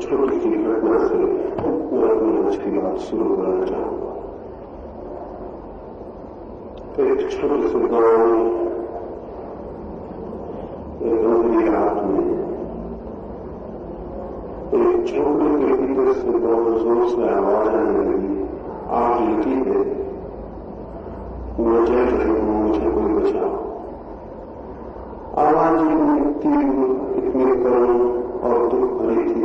छोटी सी घटना से मैं अपनी आज की बात शुरू करना चाहूंगा। एक छोटे से गांव में एक अंधेरी रात में एक झोपड़ी के भीतर से बहुत जोर से आवाज आने लगी, आग लगी है, मैं जल रही हूं, मुझे कोई बचाओ। आवाज इतनी तीव्र, इतनी करुण और दुख भरी थी।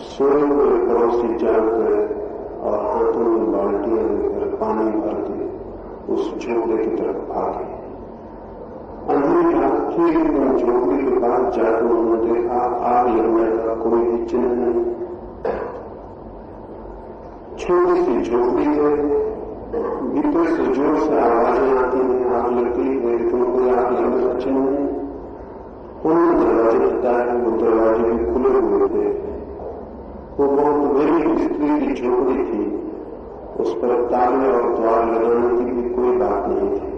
सोए हुए पड़ोसी जाग गए और हाथों में बाल्टियां लेकर पानी भर के उस झोपड़े की तरफ भागे। अंधेरी रात थी, लेकिन झोपड़ी के पास जाकर उन्होंने देखा आग लगने का कोई भी चिन्ह नहीं। छोटी सी झोपड़ी है, भीतर से जोर से आवाजें आती हैं, आग लगती है, लेकिन कोई आग लगने का चिन्ह नहीं। उन्होंने दरवाजे हटाए, वो दरवाजे भी खुले हुए थे। वो बहुत बड़ी स्त्री की झोपड़ी थी, उस पर ताले और द्वार लगाने की भी कोई बात नहीं थी।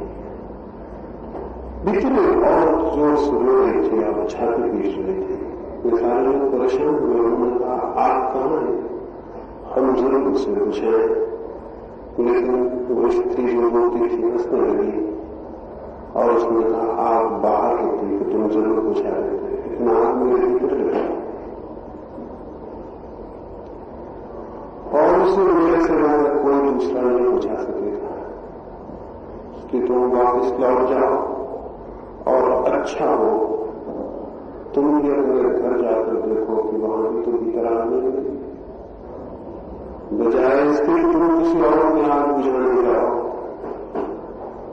भीतर एक औरत जोर से रो रही थी और छाती पीट रही थी। वे सारे लोग परेशान हुए। उन्होंने कहा, आग कहां है, हम जरूर उसे बुझाएं। लेकिन वो स्त्री जो रोती थी हंसने लगी और उसने कहा, आग बाहर होती तो तुम जरूर बुझा देते, लेकिन आग मेरे भीतर लगी। और उसे मेरे से कोई दूसरा नहीं बुझा सकेगा कि तुम वापस लौट जाओ और अच्छा हो तुम भी अपने घर जाकर देखो कि वहां भी तो भीतर आग नहीं लगी। बजाय इसके तुम किसी और में आग बुझाने जाओ,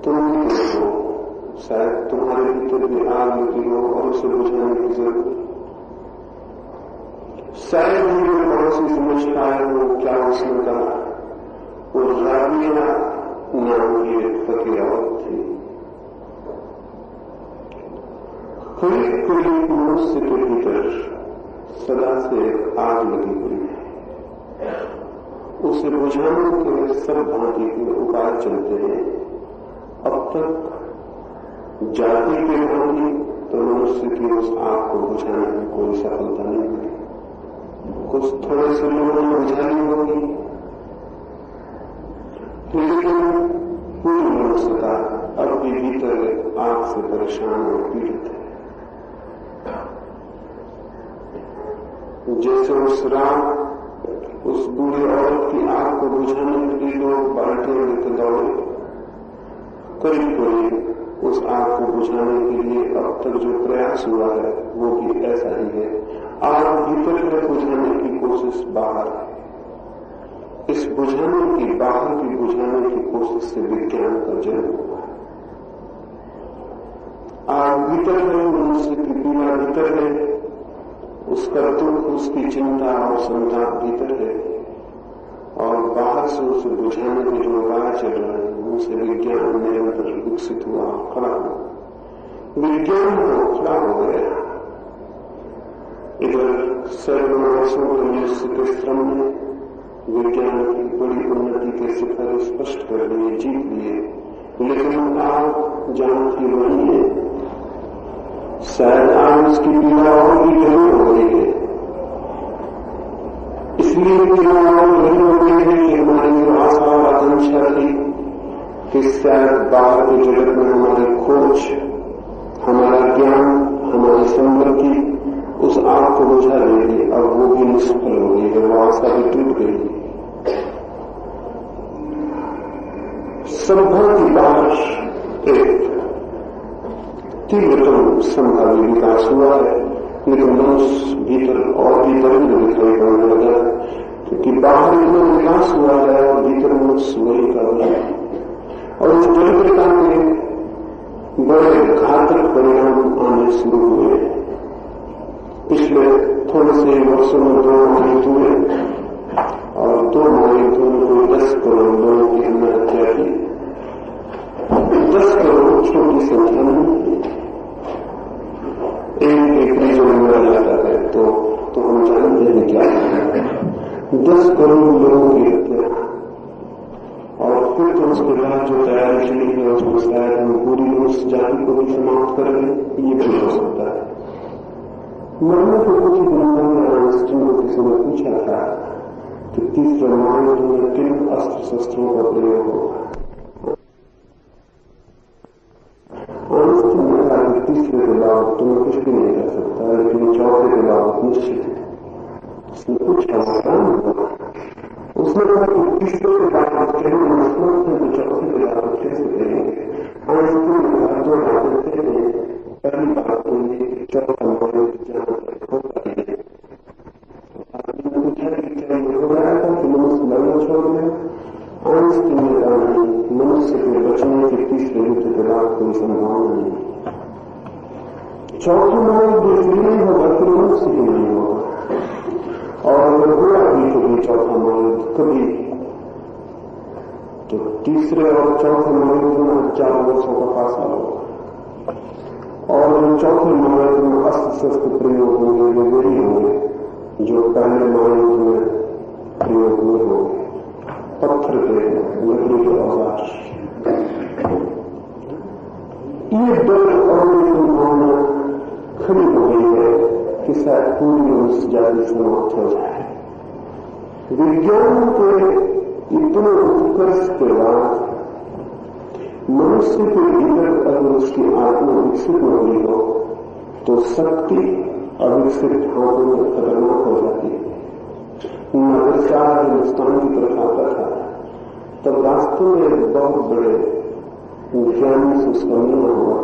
तुम भी देखो शायद तुम्हारे भीतर भी आग लगी हो और उसे बुझाने की जरूरत। शायद ही वो पड़ोसी समझ पाए वो क्या उसने कहा। वो राबिया नाम की एक फकीर औरत थी। करीब करीब मनुष्य के भीतर सदा से एक आग लगी हुई है। उसे बुझाने के लिए सब भांति के उपाय चलते हैं। अब तक जाति के भांति तो मनुष्य की उस आग को बुझाने में कोई सफलता नहीं मिली। कुछ थोड़े से लोगों ने बुझा ली होगी, लेकिन पूरी मनुष्यता अब भी भीतर आग से परेशान और पीड़ित है। जैसे उस रात उस बूढ़ी औरत की आग को बुझाने के लिए लोग बाल्टियां लेकर दौड़े, करीब करीब उस आग को बुझाने के लिए अब तक जो प्रयास हुआ है वो भी ऐसा ही है। आग भीतर है, बुझाने की कोशिश बाहर है। इस बुझाने की, बाहर की बुझाने की कोशिश से विज्ञान का जन्म हुआ है। आग भीतर है, मनुष्य की पीड़ा भीतर है, उसका दुख, उसकी चिंता और संताप भीतर है, और बाहर से उसे बुझाने के जो उपाय चल रहे हैं उनसे विज्ञान निरंतर विकसित हुआ, खड़ा हुआ। विज्ञान को खड़ा हो गया। इधर सैकड़ों वर्षों के मनुष्य के श्रम में विज्ञान की बड़ी उन्नति के शिखर स्पष्ट कर लिए, जीत लिए, लेकिन आग जानती वही है। शायद आज उसकी पीड़ा और भी गहरी हो गई है। इसलिए पीड़ा और गहरी हो गई है कि हमारी जो आशा और आकांक्षा थी कि शायद बाहर के जगत में हमारी खोज, हमारा ज्ञान, हमारी समृद्धि उस आग को बुझा देगी, अब वो भी निष्फल हो गई है, वो आशा भी टूट गई है। संभव की बाहर एक तीव्रतम संभावी विकास हुआ है, लेकिन मनुष्य भीतर और भी दरिद्र दिखाई पड़ने लगा है, क्योंकि बाहर इतना विकास हुआ है और भीतर मनुष्य वही कर रहा है। और इस दरिद्रता में बड़े घातक परिणाम आने शुरू हुए। पिछले थोड़े से वर्षों में 2 महायुद्ध हुए और 2 महायुद्धों में कोई 10 करोड़ लोगों की हमने हत्या की। 10 करोड़ छोटी संख्या नहीं, एक रीजन में जाता है तो हम जानते हैं क्या है। 10 करोड़ लोगों की हत्या, और फिर तो उसके बाद जो तैयारी चली है उसमें शायद हम पूरी मनुष्य जाति को भी समाप्त कर लें, ये भी हो सकता है। मरने को कुछ दिनों में आराम आइंस्टीन को किसी ने पूछा था कि तीसरे महायुद्ध में किन अस्त्र शस्त्रों का प्रयोग होगा। आइंस्टीन ने कहा कि तीसरे के बाबत तुम्हें कुछ भी नहीं कर सकता, लेकिन चौथे के बाबत निश्चित है। उसने पूछा उसने कहा कि तीसरे के बाबत कहने में समर्थ है, तो चौथे के बाबत कैसे करेंगे। आइंस्टीन ने कहा दो बातें थे। पहली बात तो ये कि चौथा महायुद्ध जहां तक हो पाए, आदमी ने पूछा कि क्या ये हो रहा था कि मनुष्य लड़ना छोड़ गया। आइंस्टीन ने कहा नहीं, मनुष्य के बचने के तीसरे युद्ध के बाद कोई संभावना नहीं। चौथा महायुद्ध इसलिए नहीं होगा कि मनुष्य ही नहीं होगा, और अगर हुआ भी कभी चौथा महायुद्ध कभी, तो तीसरे और चौथे महायुद्ध में 1000 वर्षों का फासला होगा। और चौथे महायुद्ध में अस्त्र शस्त्र प्रयोग होंगे वे वही होंगे जो पहले महायुद्ध में प्रयोग हुए होंगे, पत्थर के, लकड़ी के औजार। ये डर और संभावना खड़ी हो गई है कि शायद पूरी मनुष्य जाति समाप्त हो जाए। विज्ञान के इतने उत्कर्ष के बाद मनुष्य के भीतर अगर उसकी आत्मा विकसित न हुई हो तो शक्ति अविकसित हाथों में खतरनाक हो जाती है। नगरचार हिंदुस्तान की तरफ आता था तब वास्तव में एक बहुत बड़े ज्ञानी से उसका मिलना हुआ,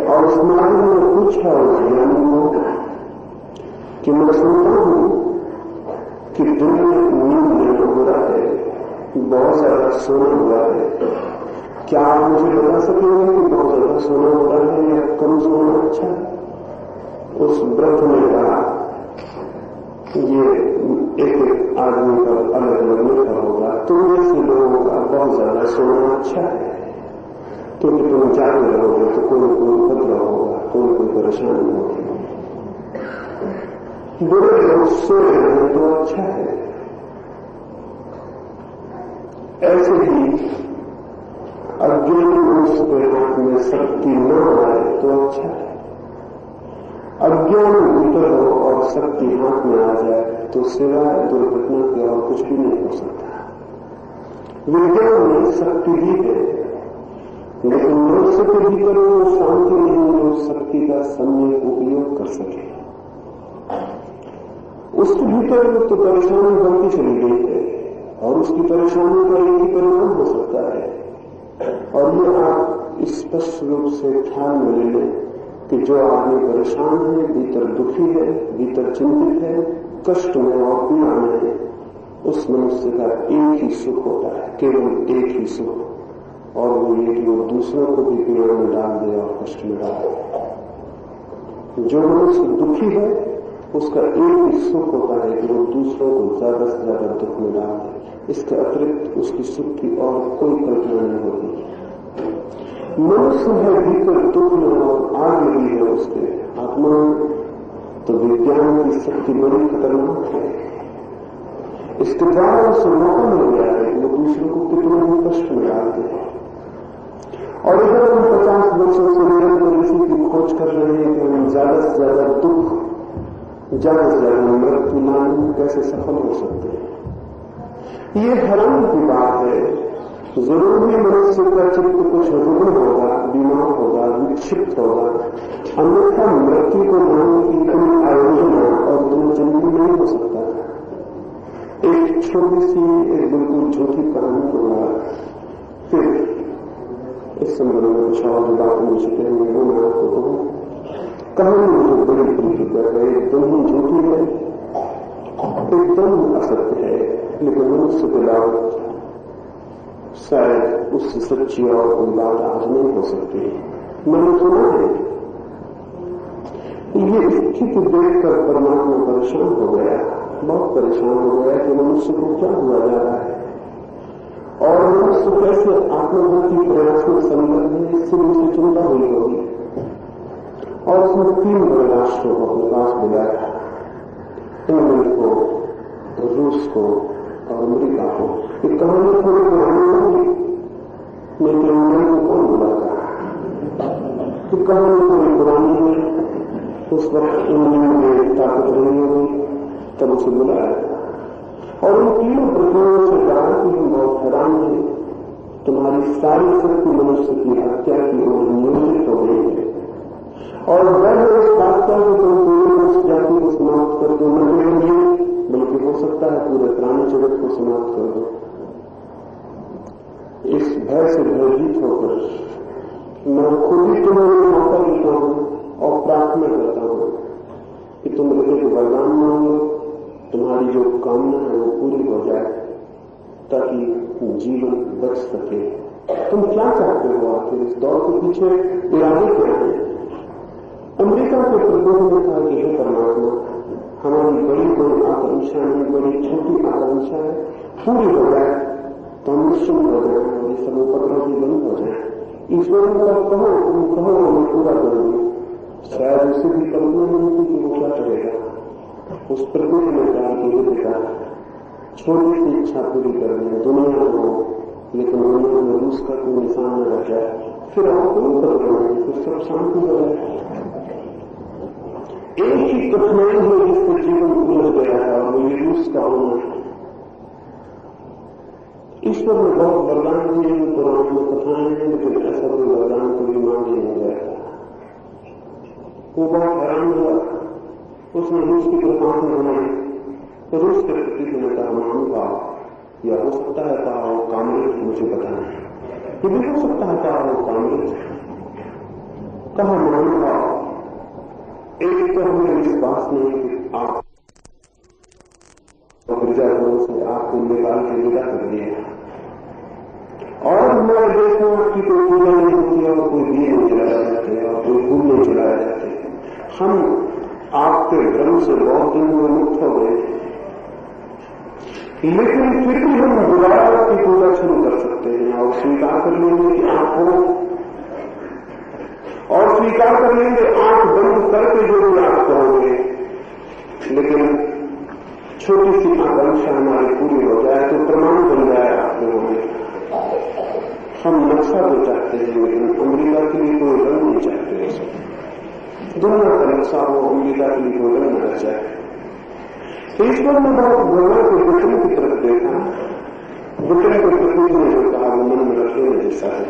और उस मार्ग में पूछा उस ज्ञानी को कि मैं सुनता हूं कि दुनिया नींद नहीं हो रहा है, बहुत ज्यादा सोना हुआ है, क्या आप मुझे बता सकेंगे कि बहुत ज्यादा सोना हो रहा है या कम सोना अच्छा है। उस वृद्ध ने कहा ये एक आदमी का अलग अलग निर्भर होगा, तुम जैसे लोगों का बहुत ज्यादा सोना अच्छा है, क्योंकि तुम जागे रहोगे तो कोई उपद्रव होगा, कोई परेशानी होगी। बुरे लोग सो रहे हैं तो अच्छा है। ऐसे ही अज्ञानी मनुष्य के हाथ में शक्ति न आए तो अच्छा है। अज्ञान भीतर हो और शक्ति हाथ में आ जाए तो सिवाय दुर्घटना के और कुछ भी नहीं हो सकता। विज्ञान में शक्ति भी है, लेकिन मनुष्य के भीतर वो शांति नहीं जो शक्ति का सम्यक उपयोग कर सके। उसके भीतर तो परेशानी बढ़ती चली गई है, और उसकी परेशानी का एक ही परिणाम हो सकता है। और ये आप स्पष्ट रूप से ख्याल में ले लें कि जो आदमी परेशान है, भीतर दुखी है, भीतर चिंतित है, कष्ट में और पीड़ा में है, उस मनुष्य का एक ही सुख होता है, केवल एक ही सुख, और वो ये कि वो दूसरों को भी पीड़ा में डाल दे और कष्ट में डाल दे। जो मनुष्य दुखी है उसका एक ही सुख होता है कि वो दूसरों को ज्यादा से ज्यादा दुख में डाल दे। इसके अतिरिक्त उसकी सुख की और कोई कल्पना नहीं होती। मनुष्य है भीतर दुख में और आग लगी है उसके आत्मा में, तो विज्ञान की शक्ति बड़ी खतरनाक है। इसके द्वारा उसे मौका मिल गया है कि वो दूसरों को कितने भी कष्ट में डालते हैं। और अगर हम 50 वर्षों से निरंतर इसी की खोज कर रहे हैं कि हम ज्यादा से ज्यादा दुख, ज्यादा से ज्यादा मृत्यु लाने में कैसे सफल हो सकते हैं। ये हैरानी की बात है। जरूर ही मनुष्य का चित्त कुछ रुग्ण होगा, बीमार होगा, विक्षिप्त होगा, अन्यथा मृत्यु को मानने की कोई आयोजन और दुर्जन्म नहीं हो सकता। एक छोटी सी एक बिल्कुल झूठी कहानी होगा, फिर इस संबंध में कुछ और जो बातें मुझे कहेंगे वो मैं आपको कहूँ। कहानी मुझे बड़ी प्रीति कर है, एकदम ही झूठी है, एकदम असत्य है, लेकिन मनुष्य के बाबत शायद उससे सच्ची और कोई बात आज नहीं हो सकती। मैंने सुना है ये स्थिति देखकर परमात्मा परेशान हो गया, बहुत परेशान हो गया कि मनुष्य को क्या हुआ जा रहा है और मनुष्य कैसे आत्मबुद्धि प्रयास में संलग्न है, इससे मुझे चिंता हुई होगी। और उसने 3 बड़े राष्ट्रों को अपने पास बुलाया, इंग्लैंड को, रूस को और अमेरिका को। ये कहानी थोड़ी पुरानी होगी, लेकिन इंग्लैंड को कौन बुलाता है। ये कहानी थोड़ी पुरानी है, उस वक्त इंग्लैंड में ताकत रही है तब उसे बुलाया और उन तीनों प्रतियों से कहा कि हम बहुत हैरान हैं, तुम्हारी सारी शक्ति मनुष्य की हत्या की ओर नियोजित हो गई है और वह इस बात का कि तुम पूरे उस जाति को समाप्त कर दो, न केवल बल्कि हो सकता है पूरे प्राणी जगत को समाप्त कर दो। इस भय से भयभीत होकर मैं खुद ही तुम्हें मौका देता हूं और प्रार्थना करता हूं कि तुम हृदय को वरदान मांगो, तुम्हारी जो कामना है वो पूरी हो जाए ताकि जीवन बच सके। तुम क्या चाहते हो आखिर? इस दौर के पीछे इरादे क्या है? अमेरिका के प्रतिनिधि ने कहा कि हे परमात्मा, हमारी बड़ी कोई आकांक्षा नहीं, बड़ी छोटी आकांक्षा है, पूरी हो जाए तो हम निश्चिंत हो जाए और ये सब उपद्रव भी बंद हो जाए। ईश्वर का कहो, तुम कहो, मैं पूरा करूंगी। शायद उसे भी कल्पना नहीं थी कि वो क्या करेगा। उस प्रतिनिधि ने कहा कि ये पिता, छोटी सी इच्छा पूरी करनी है, दुनिया को, लेकिन उन्होंने रूस का कोई निशान न रखा है, फिर आपको उपद्रव नहीं, फिर सब शांति हो जाए। एक ही कठिनाई है जिससे जीवन उलझ गया है और वो ये रूस का होना है। ईश्वर ने बहुत वरदान दिए, पुराण में कथाएं हैं, लेकिन ऐसा कोई वरदान कोई मांग ही नहीं जाएगा। वो बहुत हैरान हुआ, उसने रूस की कृपाएं बनाई तो रूस के प्रति ने कहा महानुभाव, या हो सकता है कहा हो कामरेज, मुझे पता नहीं, ये भी हो सकता है कहा हो कामरेज, कहा महानुभाव, एक तो हमें विश्वास नहीं कि आप गिरजाघरों से आपको निकाल के विदा कर दिया और हमारे देश में की कोई पूजा नहीं होती है और कोई दिए नहीं जलाए जाते और कोई फूल नहीं जलाए जाते। हम आपके भ्रम से बहुत दिन में मुक्त हो गए, लेकिन फिर भी हम दोबारा की पूजा शुरू कर सकते हैं और स्वीकार कर लेंगे कि आप हो, और स्वीकार कर लेंगे आंख बंद करके जो भी आप कहोगे। लेकिन छोटी सी आकांक्षा हमारी पूरी हो जाए तो प्रमाण बन जाए आपके होने। हम नक्शा तो चाहते हैं, लेकिन अमेरिका के लिए कोई रंग नहीं चाहते। दुनिया का नक्शा हो, अमेरिका के लिए कोई रंग न जाए। ईश्वर ने बहुत भगवान के विक्रम की तरफ देखा, विक्रम के प्रतिनिधि ने जो कहा वो मन में रखने जैसा है।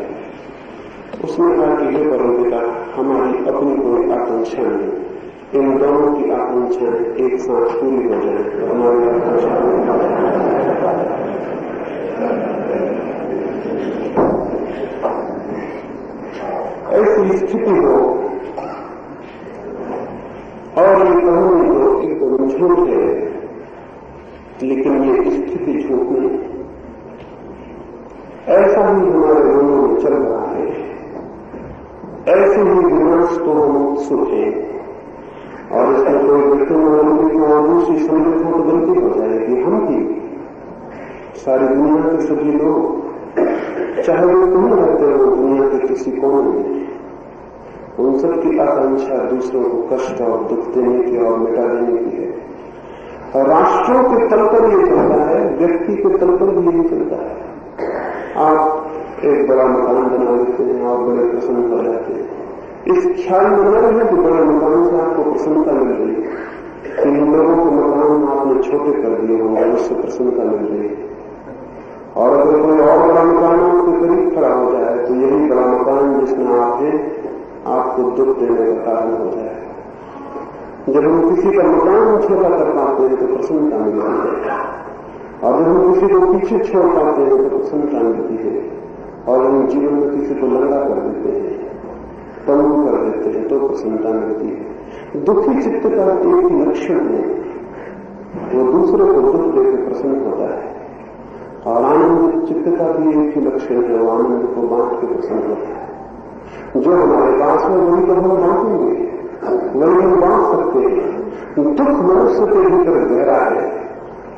उसने कहा कि हे परमपिता, हमारी अपनी कोई आकांक्षा नहीं, इन दोनों की आकांक्षाएं एक साथ पूरी हो जाए। हमारी आकांक्षा ऐसी स्थिति हो और ये कहानी तो एकदम झूठ है, लेकिन ये स्थिति झूठ नहीं। ऐसा ही हमारे मनों में चल रहा है, ऐसे ही विनाश को हम उत्सुक हैं और इसमें कोई व्यक्ति और दूसरी सम्मिलित हो तो गलती हो जाएगी। हम भी, सारी दुनिया के सभी लोग, चाहे वो कहीं रहते हो दुनिया के किसी कोने में, उन सबकी आकांक्षा दूसरों को कष्ट और दुख देने की और मिटा देने की है। राष्ट्रों के तल पर ये चलता है, व्यक्ति के तल पर भी यही चलता है। आप एक बड़ा मकान बना लेते हैं और बड़े प्रसन्न हो जाते हैं, इस ख्याल में न रहे कि बड़े मकान से आपको प्रसन्नता मिल रही है। इन लोगों के मकान आपने छोटे कर दिए होंगे, उससे प्रसन्नता मिल रही है। और अगर कोई और बड़ा मकान आपके करीब खड़ा हो जाए तो यही बड़ा मकान जिसमें आप हैं आपको दुख देने का कारण हो जाए। जब हम किसी का मकान छोटा कर पाते हैं तो प्रसन्नता मिल रही है, और जब हम किसी को पीछे छोड़ पाते हैं तो प्रसन्नता मिलती है, और हम जीवन में किसी को लंगा कर देते हैं, पंगु कर देते हैं तो प्रसन्नता मिलती है। दुखी चित्त का एक ही लक्षण है, वो दूसरे को दुख देकर प्रसन्न होता है, और आनंद चित्त का भी एक ही लक्षण है, वो आनंद को बांट के प्रसन्न होता है। जो हमारे पास है वही तो हम बांटेंगे, वही हम बांट सकते हैं। दुख मनुष्य के भीतर गहरा है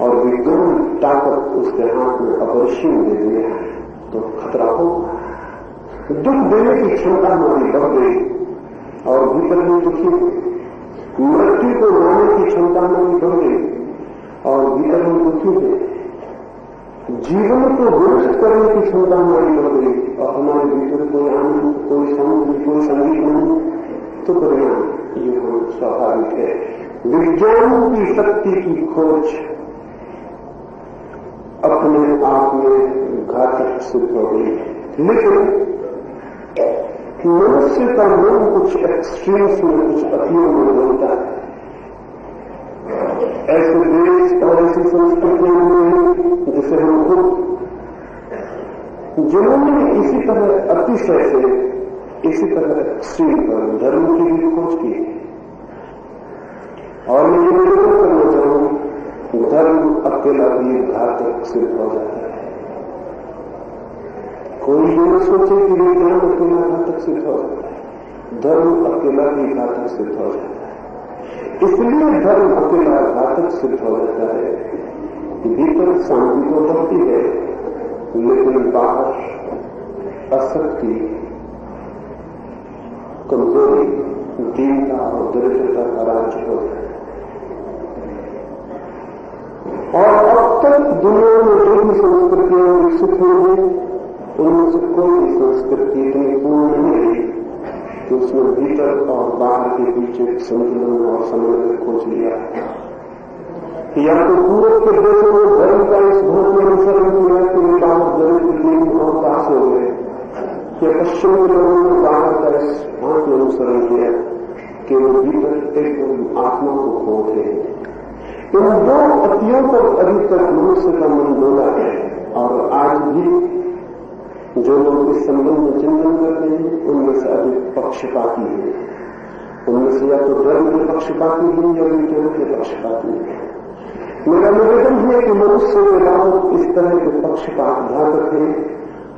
और विज्ञान ताकत उसके हाथ में अपरिसीम दे दिया है तो खतरा होगा। दुख देने की क्षमता हमारी बढ़ गई और भीतर में दुखी, मृत्यु को लाने की क्षमता हमारी बढ़ गई और भीतर में दुखी है। जीवन को विनष्ट करने की क्षमता हमारी बढ़ गई और हमारे भीतर कोई आनंद, कोई सौंदर्य, कोई संगीत नहीं, तो परिणाम ये बहुत स्वाभाविक है विज्ञान की शक्ति की खोज अपने आप में घातक सिद्ध हो गई, लेकिन मनुष्य का मन कुछ एक्सट्रीम्स में, कुछ अतियों में बोलता है। ऐसे देश और ऐसी संस्कृतियों में जिसे हम खुद, जिन्होंने इसी तरह अतिशय से, इसी तरह एक्सट्रीम पर धर्म की भी खोज की। और मैं ये निवेदन करना चाहूं, धर्म अकेला भी घातक सिद्ध हो जाता है। कोई ये न सोचे कि विज्ञान अकेला घातक सिद्ध हो जाता है, धर्म अकेला भी घातक सिद्ध हो जाता है। इसलिए धर्म अकेला घातक सिद्ध हो जाता है। भीतर शांति तो बढ़ती है, लेकिन बाहर अशक्ति, कमजोरी, दीनता और दरिद्रता का राज्य हो जाता है। और अब तक दुनिया में जो भी संस्कृतियां विकसित हुई, उनमें से कोई संस्कृति इतनी पूर्ण नहीं रही कि उसने भीतर और बाहर के बीच एक संतुलन और समन्वय खोज लिया। या तो पूरब के देशों में धर्म का इस भूत में अनुसरण किया कि बाहर दरिद्र दीन और दास हो गए, या पश्चिम के लोगों ने बाहर का इस भात में अनुसरण किया कि वो भीतर एक आत्मा को खोते। इन दो अतियों पर अभी तक मनुष्य का मन डोला है। और आज भी जो लोग इस संबंध में चिंतन करते हैं, उनमें से अधिक पक्षपाती हैं। उनमें से या तो धर्म के पक्षपाती हैं या विज्ञान के पक्षपाती हैं। मेरा निवेदन है कि मनुष्य के नाम इस तरह के पक्षपात घातक हैं,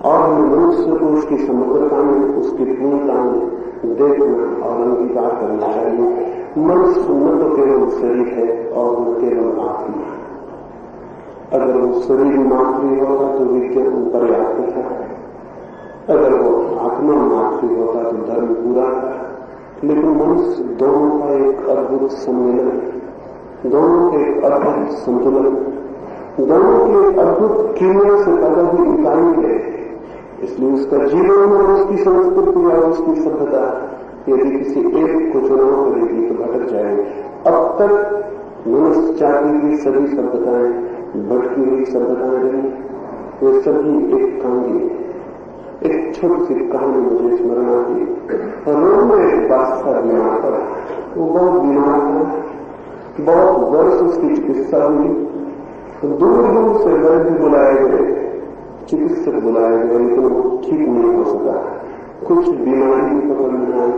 और हमें मनुष्य को उसकी समग्रता में, उसकी पूर्णता में देखना और अंगीकार करना चाहिए। मनुष्य न तो केवल शरीर है और न केवल आत्मा। अगर वो शरीर मात्र होगा तो विज्ञान पर्याप्त था, अगर वो आत्मा मात्र होता तो धर्म पूरा था। लेकिन मनुष्य दोनों का एक अद्भुत सम्मेलन, दोनों के एक अद्भुत संतुलन, दोनों के अद्भुत कीमत से पैदा हुई इकाई है। इसलिए उसका जीवन और उसकी संस्कृति और उसकी सभ्यता यदि किसी एक को चुनाव करेगी तो भटक जाएगी। अब तक मनुष्य जाति की सभी सभ्यताएं भटकी हुई सभ्यताएं रही, वे सभी एक कांगी। एक छोटी सी कहानी मुझे स्मरण आती। रोम में एक बादशाह बीमार था। वो बहुत बीमार था, बहुत वर्ष उसकी चिकित्सा हुई। दूर दूर से वैद्य बुलाए गए, चिकित्सक बुलाए गए, लेकिन वो ठीक नहीं हो सका। कुछ बीमारी की पकड़ में आई,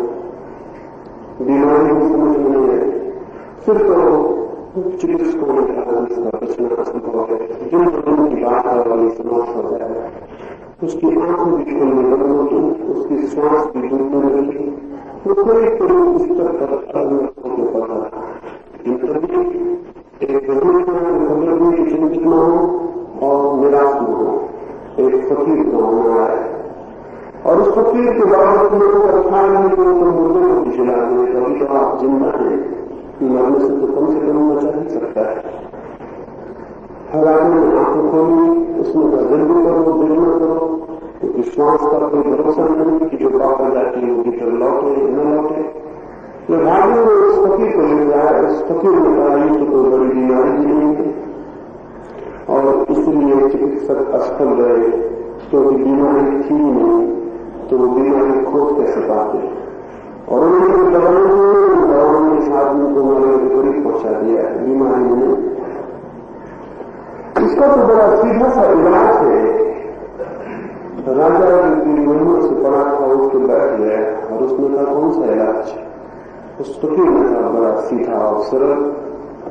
बीमारी को समझ में नहीं आई। फिर तो चिकित्सकों ने कहा इसका बचना असंभव है, जिन लोगों की बात है वाली समाप्त हो जाएगा। उसकी आंखें भी खुलने बंद हो गई, उसकी श्वास भी डूबने लगी। वो कोई स्तर पर अलग होकर पड़ा। एक गरीब की चिंतित न हो और निराश न हो। एक फकीर गांव में आया और उस फकीर के बाद लोगों का ख्याल नहीं कि वो मुर्दों को भी जिला दें, कभी तो आप जिंदा हैं, मरने से तो कम से कम बचा ही सकता है। हर आदमी ने आंखें खोली, उसने कहा जल्दी करो, देर न करो, क्योंकि श्वास का कोई भरोसा नहीं कि जो बात हो जाती है वो भीतर लौटे न लौटे। तो भाभी ने उस फकीर को ले जाया। उस फकीर ने कहा ये तो कोई बड़ी बीमारी भी नहीं है, और इसलिए चिकित्सक असफल रहे क्योंकि बीमारी थी नहीं, तो वो बीमारी खोज कैसे पाते। और उन्होंने दवाओं ने इस आदमी को मरने के करीब पहुंचा दिया, बीमारी नहीं। इसका तो बड़ा सीधा सा इलाज है। राजा की महिमा से पड़ा था, उसके बैठ गया और उसने कहा कौन सा इलाज। उस फकीर ने कहा बड़ा सीधा और सरल,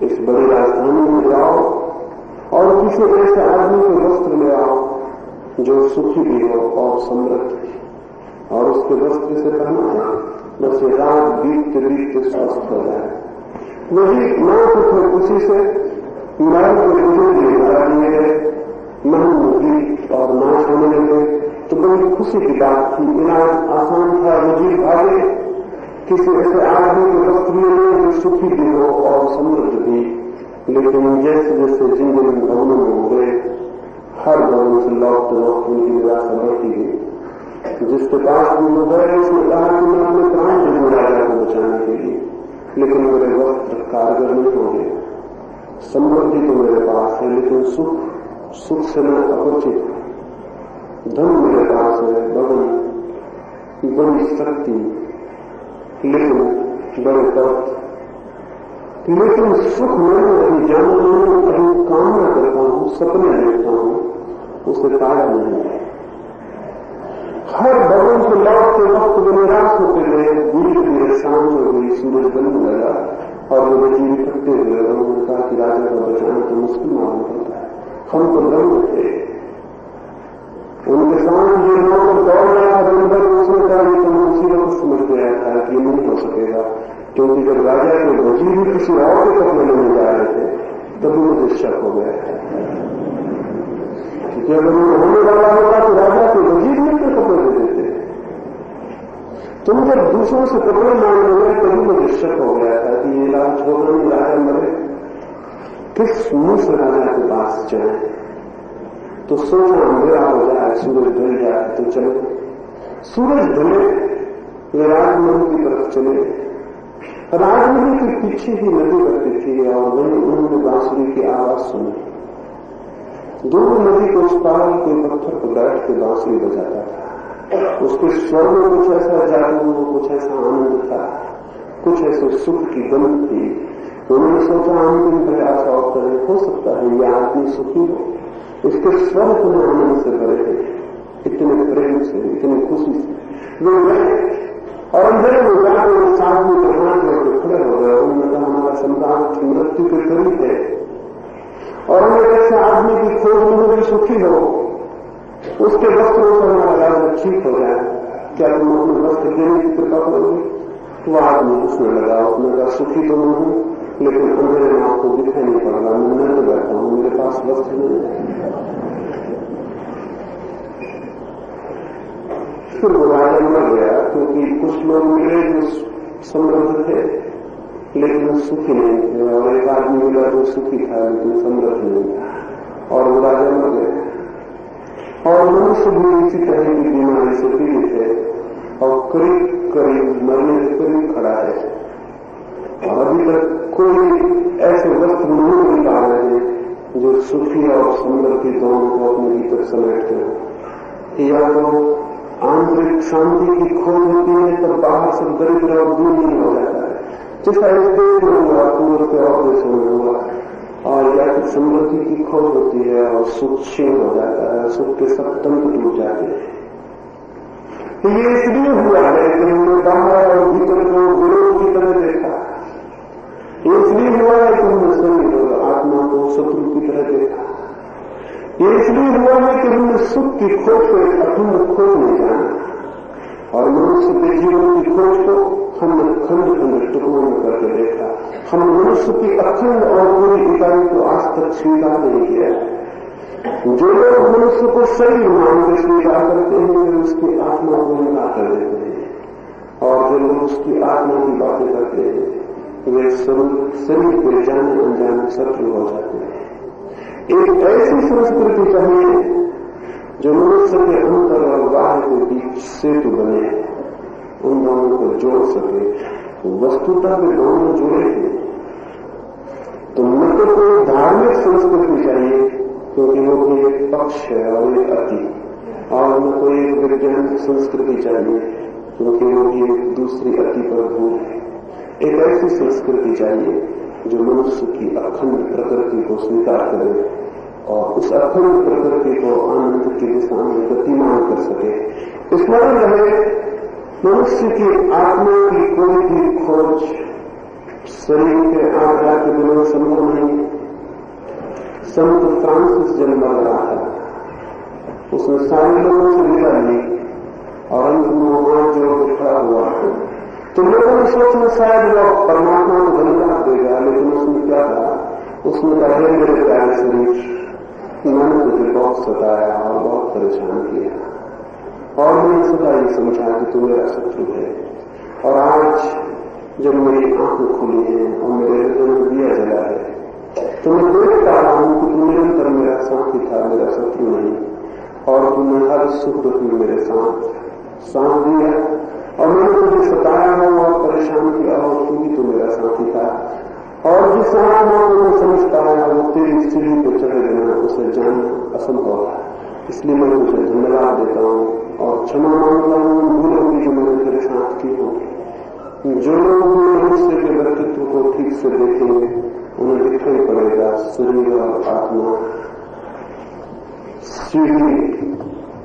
इस बड़ी राजधानी में जाओ और किसी ऐसे आदमी के वस्त्र ले आओ जो सुखी भी हो और समृद्ध, और उसके वस्त्र से पहना बस ये रात बीतते बीतते स्वस्थ हो जाए। वही ना तो खुशी से नाम को लिए भरा दिए, महंगी और नाश होने लगे, तो बड़ी खुशी की बात थी। इलाज आसान था, वजीर भागे किसी ऐसे आदमी के वस्त्र में जो सुखी भी हो और समृद्ध भी। लेकिन जैसे जैसे जिंदगी भवनों में हो गए, हर भवन से लौटते वक्त उनकी निराशा बढ़ती गई। जिसके पास भी हो गए उसने कहा कि मैं अपने प्राण दे दूं राजा को बचाने के लिए, लेकिन मेरे वस्त्र कारगर नहीं होंगे। समृद्धि तो मेरे पास है, लेकिन सुख से मैं अपरिचित। धन मेरे पास है, बड़ी शक्ति, लेकिन बड़े तर्क, लेकिन सुख मैंने अभी जाना नहीं, कहीं कामना करता हूं, सपने देखता हूं, उसे पाया नहीं। हर भवन को लौटते वक्त वो निराश होते गए। धीरे धीरे शाम हो गई, सूरज बनने लगा और वो जीव इकट्ठे हुए। उन्होंने कहा कि राजा को बचाना तो मुश्किल मालूम पड़ता है, हम तो दंग थे। उनके सामने जो नौकर दौड़ रहा था बनकर, उसने कहा कि तुम उसी वक्त समझ गया था कि नहीं हो सकेगा, क्योंकि जब राजा के वजीर भी किसी और के कपड़े लेने जा रहे थे तभी मुझे शक हो गया। क्योंकि अगर वो होने वाला होता तो राजा के वजीर में के कपड़े दे देते। तुम जब दूसरों से कपड़े मांगने गए तभी मुझे शक हो गया था कि ये राज होगा नहीं, राजा मरे, किस मुंह से राजा के पास जाए। तो सोचा अंधेरा हो जाए, सूरज ढल जाए तो चले। सूरज ढले, वे राजमहल की तरफ चले। राजमहल के पीछे ही नदी बहती थी और वहीं उन्होंने बांसुरी की आवाज सुनी। दूर नदी के उस पार कोई पत्थर पर बैठ के बांसुरी बजाता था। उसके स्वर में कुछ ऐसा जादू, कुछ ऐसा आनंद था, कुछ ऐसे सुख की गंध थी। उन्होंने सोचा अंतिम प्रयास और करें, हो सकता है यह आदमी सुखी हो। इसके स्वर इतने आनंद से भरे थे, इतने प्रेम से, इतनी खुशी से। वे गए और अंधेरे में जाकर उस आदमी के हाथ में खड़े हो गए। उन्होंने कहा हमारा संतान मृत्यु के करीब है और हमें ऐसे आदमी की खोज में भी सुखी हो, उसके वस्त्रों से हमारा राजा ठीक हो जाए, क्या तुम अपने वस्त्र देने की कृपा करोगे? तो आदमी हंसने लगा। उसने कहा सुखी तो नहीं हूं, लेकिन अंधेरे में आपको दिखाई नहीं पड़ रहा, मैं नंद बैठा हूं, मेरे पास वस्त्र नहीं है। फिर वो राजा मर गया, क्योंकि कुछ लोग मिले जो समृद्ध थे लेकिन सुखी नहीं थे, और एक आदमी मिला जो सुखी था लेकिन समृद्ध नहीं था, और वो राजा मर गया। और मनुष्य भी इसी तरह की बीमारी से पीड़ित है और करीब करीब मरने से करीब खड़ा है। और अभी तक कोई ऐसे वस्त्र नहीं मिल पा रहे हैं जो सुखी और समृद्धि दोनों को अपने भीतर समेटते हैं। या तो आंतरिक शांति की खोज होती है, तब बाहर से दरिद्र और दूरी हो जाता है, जैसा इस देश में हुआ, पूर्व के और देशों में हुआ। और या फिर समृद्धि की खोज होती है और सुख क्षीण हो जाता है, सुख के सब तंत्र टूट जाते हैं। ये इसलिए हुआ है कि हमने बाहर और भीतर को विरोध की तरह देखा। ये इसलिए हुआ है कि हमने शरीर और आत्मा को शत्रु की तरह देखा। ये इसलिए हुआ है कि हमने सुख की खोज को एक अखंड खोज नहीं जाना, और मनुष्य के जीवन की खोज को हमने खंड खंड टुकड़ों में करके देखा। हम मनुष्य की अखंड और पूरी इकाई को आज तक स्वीकार नहीं किया। जो लोग मनुष्य को शरीर मानकर स्वीकार करते हैं वे उसकी आत्मा को इनकार कर देते हैं, और जो लोग उसकी आत्मा की बातें करते हैं वे शरीर के जाने अनजाने शत्रु हो जाते हैं। एक ऐसी संस्कृति चाहिए जो मनुष्य के अंतर और बाहर के बीच सेतु बने, उन दोनों को जोड़ सके। वस्तुतः वे दोनों जुड़े हैं। तो न तो कोई धार्मिक संस्कृति चाहिए क्योंकि वो भी एक पक्ष है और एक अति, और न कोई एक वैज्ञानिक संस्कृति चाहिए क्योंकि वो भी एक दूसरी अति पर भूल है। एक ऐसी संस्कृति चाहिए जो मनुष्य की अखंड प्रकृति को स्वीकार करे और उस अखंड प्रकृति को आनंद की दिशा में गतिमान कर सके। स्मरण रहे, मनुष्य की आत्मा की कोई भी खोज शरीर के आधार के बिना संभव नहीं। संत फ्रांसिस जब मर रहा था, उसने सारे लोगों से विदा ली और अंत में वहां जो खड़ा हुआ, तो लोगों ने सोचा शायद वो परमात्मा को धन्यवाद देगा, लेकिन उसने क्या कहा? उसने कहा हे मेरे प्यारे शरीर, मैंने मुझे बहुत सताया और बहुत परेशान किया और मैंने सदा ये समझा कि तू मेरा शत्रु है, और आज जब मेरी आंखें खुली हैं और मेरे हृदय में दिया जला है तो मैं देख पा रहा हूं कि तू निरंतर मेरा साथी था, मेरा शत्रु नहीं, और तुमने हर सुख दुख में मेरे साथ दिया, और मैंने तुझे सताया हो और परेशान किया हो, तू भी तो मेरा साथी था। और जिस आत्मा को मैं समझता है वो तेरी सीढ़ी पर चढ़े बिना उसे जानना असंभव है। इसलिए मैं तुझे धन्यवाद देता हूँ और क्षमा मांगता हूँ उन भूलों की जो मैंने तेरे साथ की होगी। जो लोग मनुष्य के व्यक्तित्व को ठीक से देखेंगे उन्हें दिखाई पड़ेगा शरीर और आत्मा सीढ़ी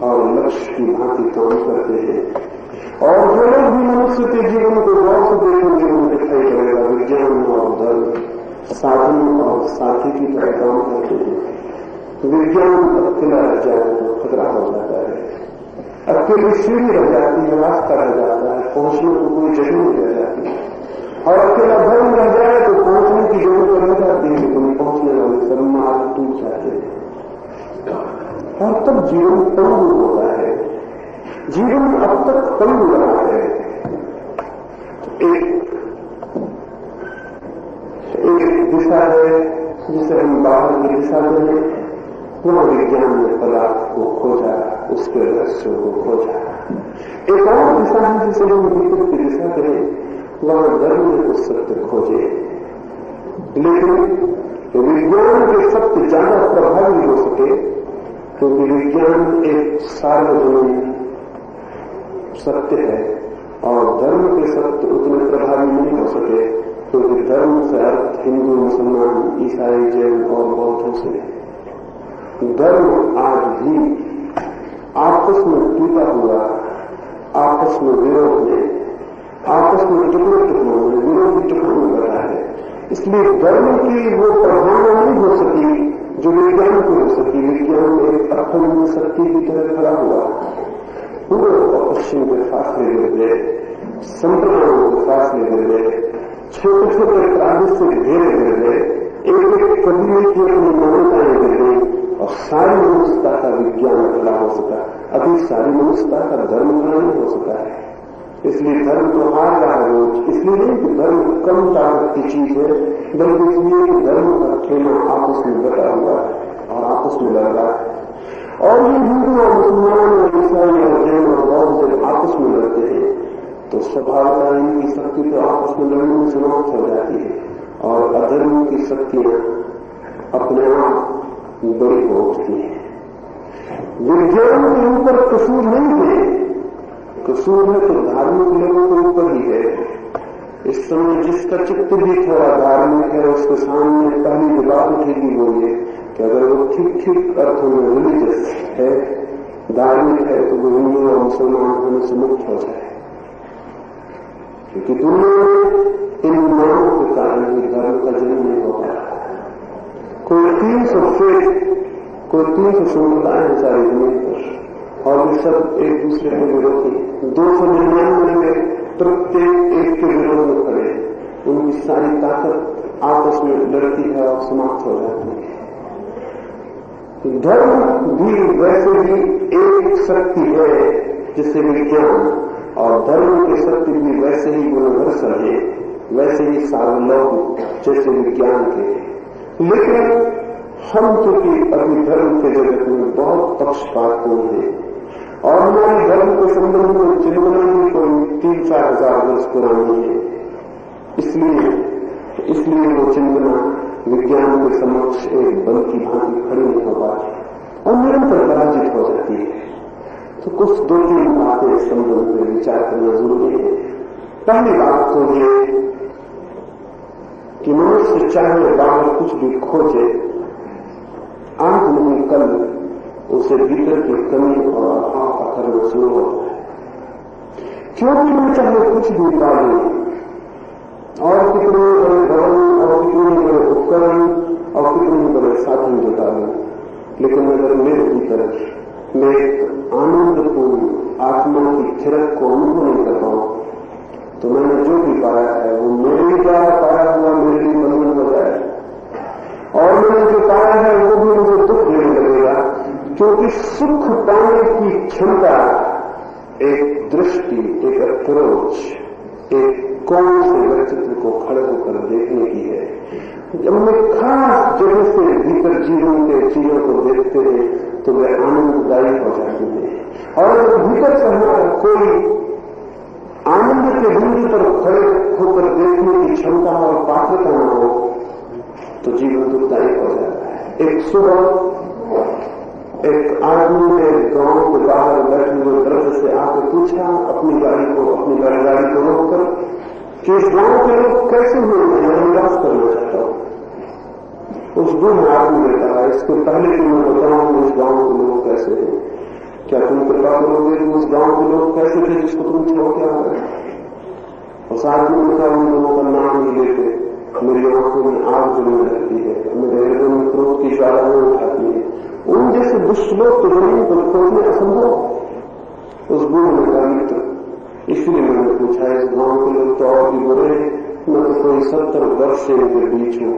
और लक्ष्य की भांति काम करते हैं। और जो लोग भी मनुष्य के जीवन को गौर से देखेंगे उन्हें दिखाई पड़ेगा विज्ञान और धर्म साधन और साथी की तरह काम करते हैं। विज्ञान अकेला रह जाए तो खतरा हो जाता है, अकेली सीढ़ी रह जाती है, रास्ता रह जाता है, पहुंचने को कोई जगह नहीं रह जाती। और अकेला धर्म रह जाए तो पहुंचने की जरूरत रह जाती है, लेकिन पहुंचने वाले सब मार्ग टूट जाते हैं और तब जीवन पंगु होता है। जीवन अब तक पंगु रहा है। एक दिशा है जिसे हम बाहर की दिशा में वह विज्ञान ने पदार्थ को खोजा, उसके रहस्य को खोजा। एक और दिशा है जिसे हम भीतर की दिशा करें, वहां धर्म ने कुछ सत्य खोजे। लेकिन विज्ञान के सत्य ज्यादा प्रभावी हो सके क्योंकि विज्ञान एक सार्वजनिक सत्य है और धर्म के सत्य उतने प्रभावी नहीं हो सके क्योंकि धर्म से अर्थ हिंदू, मुसलमान, ईसाई, जैन और बौद्धों से। धर्म आज भी आपस में टूटा हुआ, आपस में विरोध में, आपस में टुकड़े टुकड़ों में, विरोधी टुकड़ों में बैठा है। इसलिए धर्म की वो प्रधानता नहीं हो सकी जो विज्ञान की हो सकी। विज्ञान एक अखंड शक्ति की तरह खड़ा हुआ, पूर्व और पश्चिम के फासले गिर गए, संप्रदायों के फासले गिर गए, छोटे छोटे प्रादेशिक घेरे गिर गए, एक कबीले की अपनी मान्यताएं गिर गई और सारी मनुष्यता का विज्ञान खड़ा हो सका। अभी सारी मनुष्यता का धर्म खड़ा नहीं हो सका है। इसलिए धर्म तो हार रहा है रोज। इसलिए नहीं कि धर्म कम ताकत की चीज है, बल्कि इसलिए कि धर्म का खेना आपस में बटा हुआ है और आपस में लड़ रहा है। और ये हिंदू और मुसलमान और ईसाई और जैन और बौद्ध जब आपस में लड़ते हैं तो स्वभावतः इनकी शक्ति तो आपस में लड़ने में समाप्त हो जाती है और अधर्म की शक्तियां अपने आप बड़ी हो उठती है। विज्ञान के ऊपर कसूर नहीं है, कसूर है तो धार्मिक लोगों के ऊपर ही है। इस समय जिसका चित्त भी थोड़ा धार्मिक है उसके सामने पहली बात उठेगी वो ये कि अगर वो ठीक ठीक अर्थों में रिलीजियस है, धार्मिक है, तो वो हिंदू और मुसलमान होने से मुक्त हो जाए। क्योंकि दुनिया में इन नामों के कारण ही धर्म का जन्म नहीं होता। कोई 300 फेथ, कोई 300 समुदाय है सारी जमीन पर और वे सब एक दूसरे के विरोधी। 299 में प्रत्येक एक के विरोध में खड़े, उनकी सारी ताकत आपस में लड़ती है और समाप्त हो जाती है। धर्म भी वैसे ही एक शक्ति है जिसे विज्ञान, और धर्म की शक्ति भी वैसे ही यूनिवर्सल है, वैसे ही सार्वलौकिक जैसे विज्ञान के। लेकिन हम चूंकि अभी धर्म के जगत में बहुत पक्षपातपूर्ण है और हमारे धर्म के संबंध में चिंतना भी कोई 3-4 हजार वर्ष पुरानी है, इसलिए वो चिंतना विज्ञान के समक्ष एक बल की भांति खड़ी नहीं हो पाती और निरंतर पराजित हो जाती है। तो कुछ 2-3 बातें इस संबंध में विचार करना जरूरी है। पहली बात तो ये कि मनुष्य चाहे बाहर कुछ भी खोजे, आज नहीं कल उसे भीतर की कमी और अभाव का करना शुरू होता है। क्योंकि मैं चाहे कुछ भी पालू और कितने बड़े भवन और कितने बड़े उपकरण और कितने बड़े साधन जुटा लूं, लेकिन अगर मेरे भीतर मैं एक आनंदपूर्ण आत्मा की थिरक को अनुभव नहीं कर पाऊं तो मैंने जो भी पाया है वो मेरे द्वारा पाया हुआ मेरे लिए बंधन हो जाए और मैंने जो पाया है वो भी मुझे दुख देने लगेगा। क्योंकि सुख पाने की क्षमता एक दृष्टि, एक अप्रोच, एक कौन से व्यक्तित्व को खड़े होकर देखने की है। जब मैं खास जगह से भीतर जीवन के चीजों को देखते हैं तो वे आनंददायी हो जाते हैं। और अगर भीतर से हमारा कोई आनंद के बिंदु पर खड़े होकर देखने की क्षमता और पात्रता न हो तो जीवन दुखदायी हो जाता है। एक सुबह एक आदमी ने गांव के बाहर बैठे हुए वृद्ध से आके पूछा अपनी गाड़ी को रोककर कि इस गांव के लोग कैसे हुए, मैं निराश करना चाहता हूं। उस बूढ़े आदमी ने कहा, इसको पहले कि मैं बताऊं इस गांव के लोग कैसे हैं, क्या तुम कृपा करोगे कि उस गांव के लोग कैसे थे जिसको तुम छोड़ के आ गए? उस आदमी ने कहा, उन लोगों का नाम नहीं लेते, मेरी आंखों में आग जलने लगती है, मेरे हृदय में क्रोध की ज्वालाएं उठाती है, उन जैसे दुष्ट लोग तो जमीन पर खोजने असंभव। उस बूढ़े ने कहा, मित्र इसलिए मैंने पूछा, इस गांव के लोग तो और भी बुरे हैं, मैं तो कोई 70 वर्ष से इनके बीच हूं,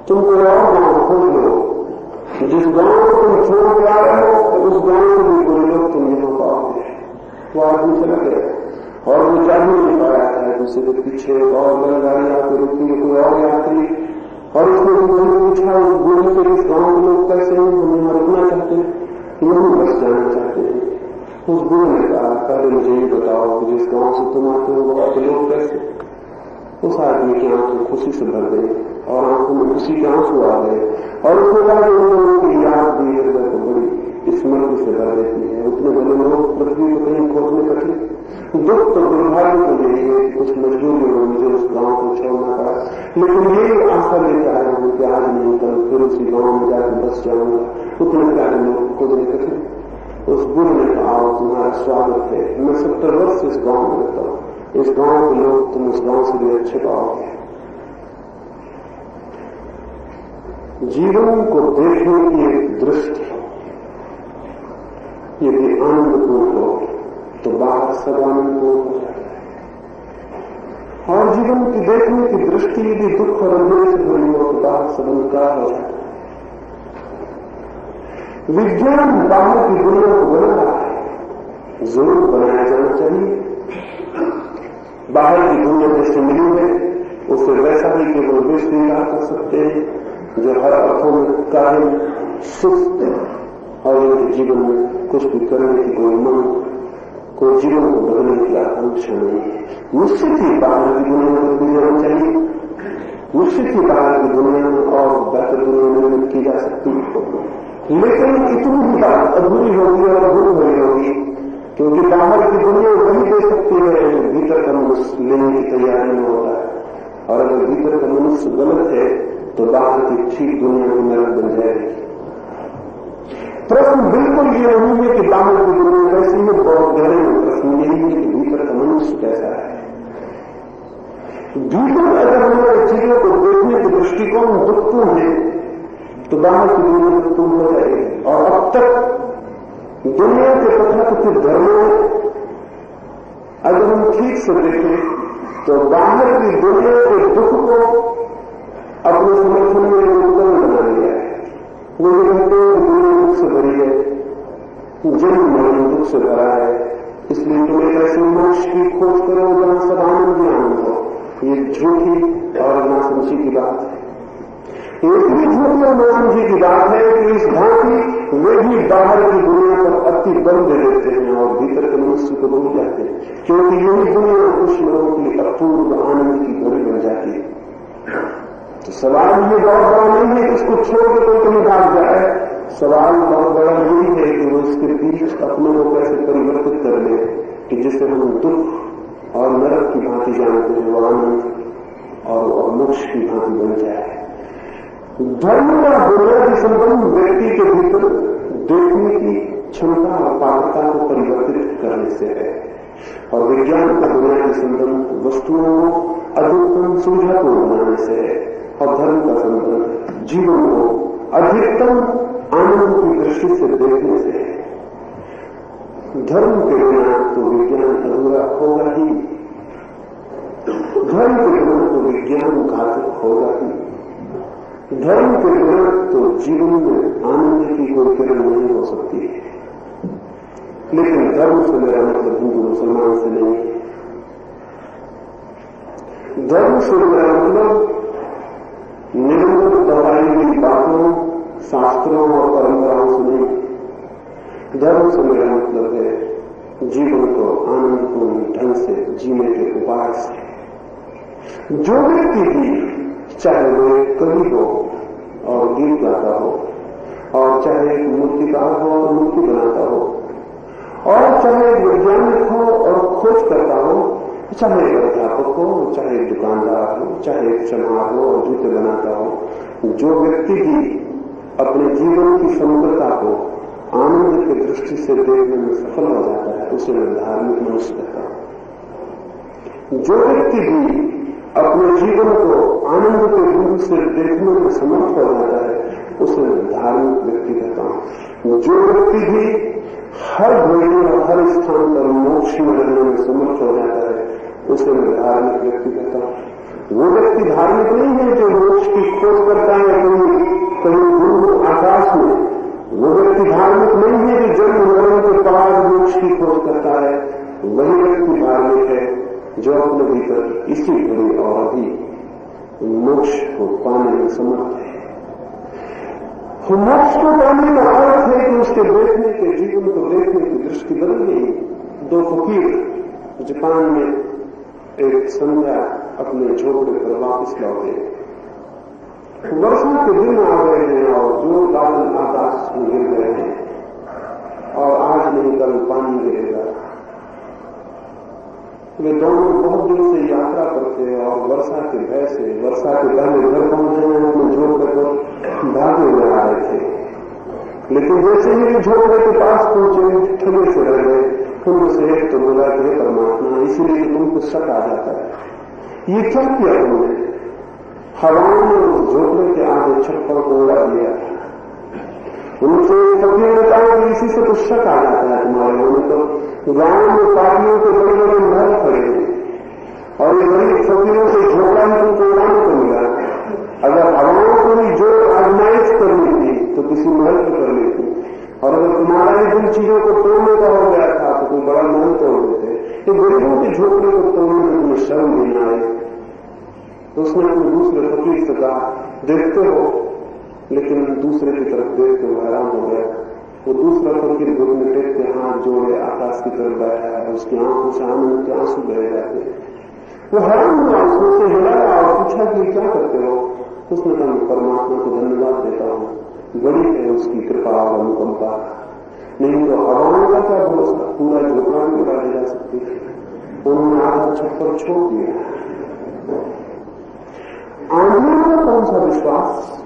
तुम कोई और गांव खोज लो, जिस गांव को तुम छोड़ के आ रहे हो उस गांव के भी बुरे लोग तुम यहां पाओगे। वो आदमी चला गया और वो जा भी नहीं पाया था। दूसरे के पीछे और बैलगाड़ी आकर रुकी, कोई और यात्री, और उसने पूछा उस बूढ़े से, इस गांव के लोग कैसे हैं, हम यहाँ रुकना चाहते हैं, यहीं बस जाना चाहते हैं। उस बूढ़े ने कहा, पहले मुझे ये बताओ कि जिस गांव से तुम आते हो वहां के लोग कैसे? उस आदमी की आंखें खुशी से भर गई और आंखों में खुशी के आंसू आ गए और उसने कहा कि उन लोगों की याद भी हृदय को बड़ी स्मृति से भर देती है। उतने बड़े लोग पृथ्वी को कहीं खोजने कठिन। दुख तो दुर्भाग्य को यही है कि कुछ मजबूरी में मुझे उस गांव को छोड़ना पड़ा, लेकिन यही आशा लेकर आया हूं कि आज नहीं कल फिर उसी गांव में जाकर बस जाऊंगा। उतने प्यारे लोग खोजने कठिन। उस बूढ़े ने कहा, तुम्हारा स्वागत है, मैं 70 वर्ष इस गांव में रहता हूं, इस गांव के लोग तुम उस गांव से भी अच्छे पाओगे। जीवन को देखने की एक दृष्टि यदि आनंदपूर्ण हो तो बाहर सब आनंदपूर्ण हो जाता है, और जीवन की देखने की दृष्टि यदि दुख और अंधेरे से भरी हो तो बाहर सब अंधकार हो जाता है। विज्ञान बाहर की दुनिया को बना रहा है, जरूर बनाया जाना चाहिए। बाहर की दुनिया जैसे मिली है उसे वैसा ही केवल वे स्वीकार कर सकते हैं जो हर अर्थों में कायम सुस्त और उनके जीवन में कुछ भी करने की कोई मन, कोई जीवन को बदलने की आकांक्षा नहीं है। निश्चित ही बाहर की दुनिया में बदली जानी चाहिए, निश्चित ही बाहर की दुनिया में और बेहतर दुनिया निर्मित की जा सकती है, लेकिन इतनी ही बात अधूरी होगी और भूल भरी होगी क्योंकि बाहर की दुनिया वही दे सकती है जो भीतर का मनुष्य लेने की तैयारी में होता है, और अगर भीतर का मनुष्य गलत है तो बाहर की ठीक दुनिया में नरक बन जाएगी। प्रश्न बिल्कुल ये नहीं है कि बाहर की दुनिया कैसी है, बहुत गहरे में प्रश्न यही है कि भीतर का मनुष्य कैसा है। भीतर अगर हमारे चीजों को देखने के दृष्टिकोण दुखपूर्ण है तो बाहर की दुनिया दुखपूर्ण हो जाएगी। और अब तक दुनिया के तथाकथित धर्मों में अगर हम ठीक से देखें तो बाहर की दुनिया के दुख को अपने समर्थन में उपकरण बना लिया है। वो ये कहते हैं कि दुनिया दुख से भरी है, जन्म मरण दुख से भरा है, इसलिए तुम एक ऐसे मोक्ष की खोज करो जहां सब आनंद ही आनंद हो। ये झूठी और नासमझी की बात है। एक भी झूठी और नासमझी की बात है कि इस भांति वे भी बाहर की दुनिया को अति बल दे देते हैं और भीतर के मनुष्य को भूल जाते हैं, क्योंकि यही दुनिया कुछ लोगों के लिए अपूर्व आनंद की घड़ी बन जाती है। तो सवाल ये बहुत बड़ा नहीं है कि इसको छोड़ के कोई कहीं भाग जाए, सवाल बहुत बड़ा यही है कि वो इसके बीच अपने को कैसे परिवर्तित कर ले कि जिसे हम दुख और नरक की भांति जानते हैं वो आनंद और मोक्ष की भांति बन जाए। धर्म का बुनियादी संबंध व्यक्ति के भीतर देखने की क्षमता और पात्रता को परिवर्तित करने से है, और विज्ञान का बुनियादी संबंध वस्तुओं को अधिकतम सुविधापूर्ण बनाने से है, और धर्म का संबंध जीवन को अधिकतम आनंद की दृष्टि से देखने से है। धर्म के बिना तो विज्ञान अधूरा होगा ही, धर्म के बिना तो विज्ञान घातक होगा ही, धर्म के बिना तो जीवन में आनंद की कोई किरण नहीं हो सकती है। लेकिन धर्म से मेरा मतलब हिंदू मुसलमान से नहीं, धर्म से मेरा मतलब निरंतर दोहराई गई बातों, शास्त्रों और परंपराओं से नहीं। धर्म से मेरा मतलब है जीवन को आनंदपूर्ण ढंग से जीने के उपाय से। जो व्यक्ति भी चाहे वो एक कवि हो और गीत गाता हो, और चाहे एक मूर्तिकार हो और मूर्ति बनाता हो, और चाहे एक वैज्ञानिक हो और खोज करता हो, चाहे एक अध्यापक हो, चाहे एक दुकानदार हो, चाहे एक चमार हो और जूते बनाता हो, जो व्यक्ति भी अपने जीवन की समग्रता को आनंद की दृष्टि से देखने में सफल हो जाता है, उसे मैं धार्मिक मनुष्य कहता हूं। जो व्यक्ति भी अपने जीवन को आनंद के रूप से देखने में समर्थ हो जाता है, उसे मैं धार्मिक व्यक्ति कहता हूं। जो व्यक्ति भी हर घड़ी और हर स्थान पर मोक्ष में रहने में समर्थ हो जाता है, उसे मैं धार्मिक व्यक्ति कहता हूं। वो व्यक्ति धार्मिक नहीं है जो मोक्ष की खोज करता है कहीं दूर आकाश में। वो व्यक्ति धार्मिक नहीं है जो जन्म मरण के बाद मोक्ष की खोज करता है। वही व्यक्ति धार्मिक है जो अपने भीतर इसी घड़ी और अभी मोक्ष को पाने में समर्थ है। मोक्ष को पाने का अर्थ है कि उसके देखने के जीवन को देखने की दृष्टि बदल गई। दो फकीर जापान में एक संध्या अपने झोपड़े पर वापस लौटे। वर्षा के दिन आ गए हैं और जो बादल आकाश में गिर गए हैं और आज नहीं कल पानी गिरेगा। वे दोनों बहुत दिन से यात्रा करते और वर्षा के भय से वर्षा के पहले घर पहुंचे हैं, झोपड़े पर भागे हुए आ रहे थे। लेकिन जैसे ही झोपड़े के पास पहुंचे ठगे से रह गए। उनमें से एक तो बोला कि परमात्मा, इसीलिए तुमको शक आ जाता है। ये क्या किया तुमने? हवाओं में उस झोपड़े के आधे छप्पर को उड़ा दिया। उनसे फकीर ने कहा कि इसी से कुछ शक आ जाता है तुम्हारे मन। तो गांव में पार्टियों के बड़े बड़े महल खड़े हैं और ये गरीब फकीरों से झोपड़ा में तुमको उड़ाने को मिला। अगर हवाओं को भी जो आजमाइश करनी थी तो किसी महल पर कर लेती, और अगर तुम्हारा ही जिन चीजों को तोड़ने का हो गया था तो कोई बड़ा महल तोड़ देते। ये गरीबों के झोपड़े को तोड़ने में तुम्हें शर्म नहीं आए। तो उसने अपने दूसरे फकीर से कहा, देखते हो? लेकिन दूसरे की तरफ देख के हैरान हो गया। वो दूसरा फकीर घुटने टेक के हाथ जोड़े आकाश की तरफ बैठा है। उसकी आंखों से आनंद के आंसू बह जाते। वो हैरान हुआ, उसने उसे हिलाया और पूछा कि क्या करते हो? उसने कहा, मैं परमात्मा को धन्यवाद देता हूँ, बड़ी है उसकी कृपा और अनुकंपा। नहीं तो हवाओं का क्या भरोसा, पूरा झोपड़ा भी उड़ा ले जा सकती है। उन्होंने आधा छप्पर छोड़ दिया। आंधियों का कौन सा विश्वास,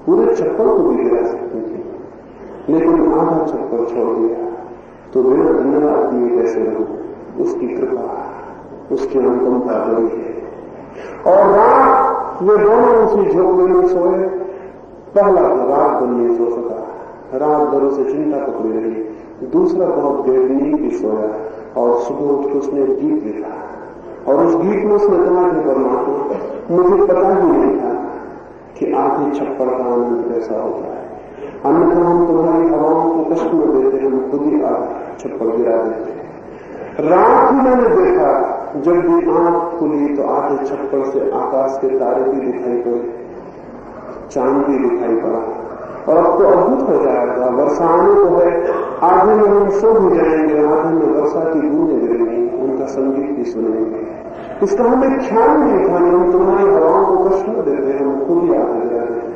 पूरे छप्पर को भी गिरा सकती थी, लेकिन आधा छप्पर छोड़ दिया। तो बिना धन्यवाद दिए कैसे रहूं? उसकी कृपा, उसकी अनुकंपा बड़ी है। और रात वे दोनों उसी झोपड़े में सोए। पहला रात भर नहीं सो सका, रात भर उसे चिंता पकड़ी रही। दूसरा बहुत देर नींद भी सोया और सुबह उठकर उसने एक गीत लिखा और उस गीत में उसने कहा कि परमात्मा, मुझे पता ही नहीं था कि आधे छप्पर का आनंद कैसा होता है। अन्यथा हम तुम्हारी हवाओं को कष्ट में देते, हम खुद ही आधा छप्पर गिरा देते। रात ही मैंने देखा, जब भी आंख खुली तो आधे छप्पर से आकाश के तारे भी दिखाई पड़े, चांद भी दिखाई पड़ा। और अब तो अद्भुत हो जाएगा, वर्षा आने को है, आधे में हम सो भी जाएंगे, आधे में वर्षा की बूंदें गिरेंगी, उनका संगीत भी सुनेंगे। इसका हमें ख्याल नहीं था, हम तुम्हारी हवाओं को कष्ट न देते, हम खुद ही आगे गिरा देते।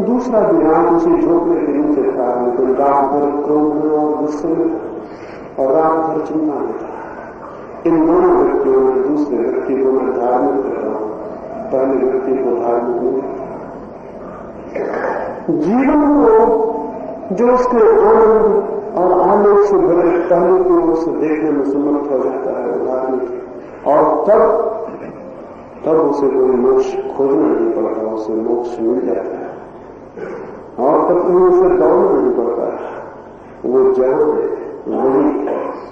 दूसरा दिमाग उसी झोपड़े के नीचे था, लेकिन रात भर क्रोध में और गुस्से में और रात भर चिंता में था। इन दोनों व्यक्तियों में दूसरे व्यक्ति को मैं धार्मिक कर रहा हूं, पहले व्यक्ति को धार्मिक नहीं। जीवन को जो उसके आनंद और आलोक से भरे पहले की ओर से देखने में समर्थ हो जाता है वो धार्मिक। और तब उसे कोई मोक्ष खोजना नहीं पड़ता, उसे मोक्ष मिल जाता है। और तब कहीं उसे दौड़ना नहीं पड़ता, वो जहां है वहीं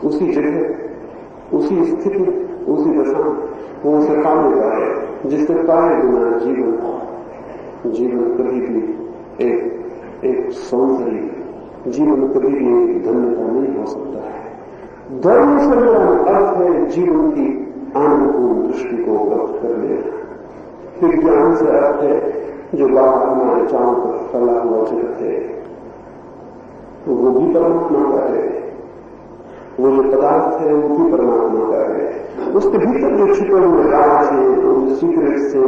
उसी जगह उसी स्थिति उसी दशा वो उसे पा लेता है, जिससे पाए बिना जीवन कभी भी एक सौंदर्य, जीवन कभी भी एक धन्यता नहीं हो सकता है। धर्म से मेरा अर्थ है जीवन की आनंदपूर्ण दृष्टि को उपलब्ध कर लेना। फिर ज्ञान से अर्थ है जो बाहर हमारे चारों पर फैला हुआ जगत है वो भी परमात्मा का है, वो जो पदार्थ है वो भी परमात्मा का है। उसके भीतर जो छिपे हुए राज है, वो जो सीक्रेट्स है,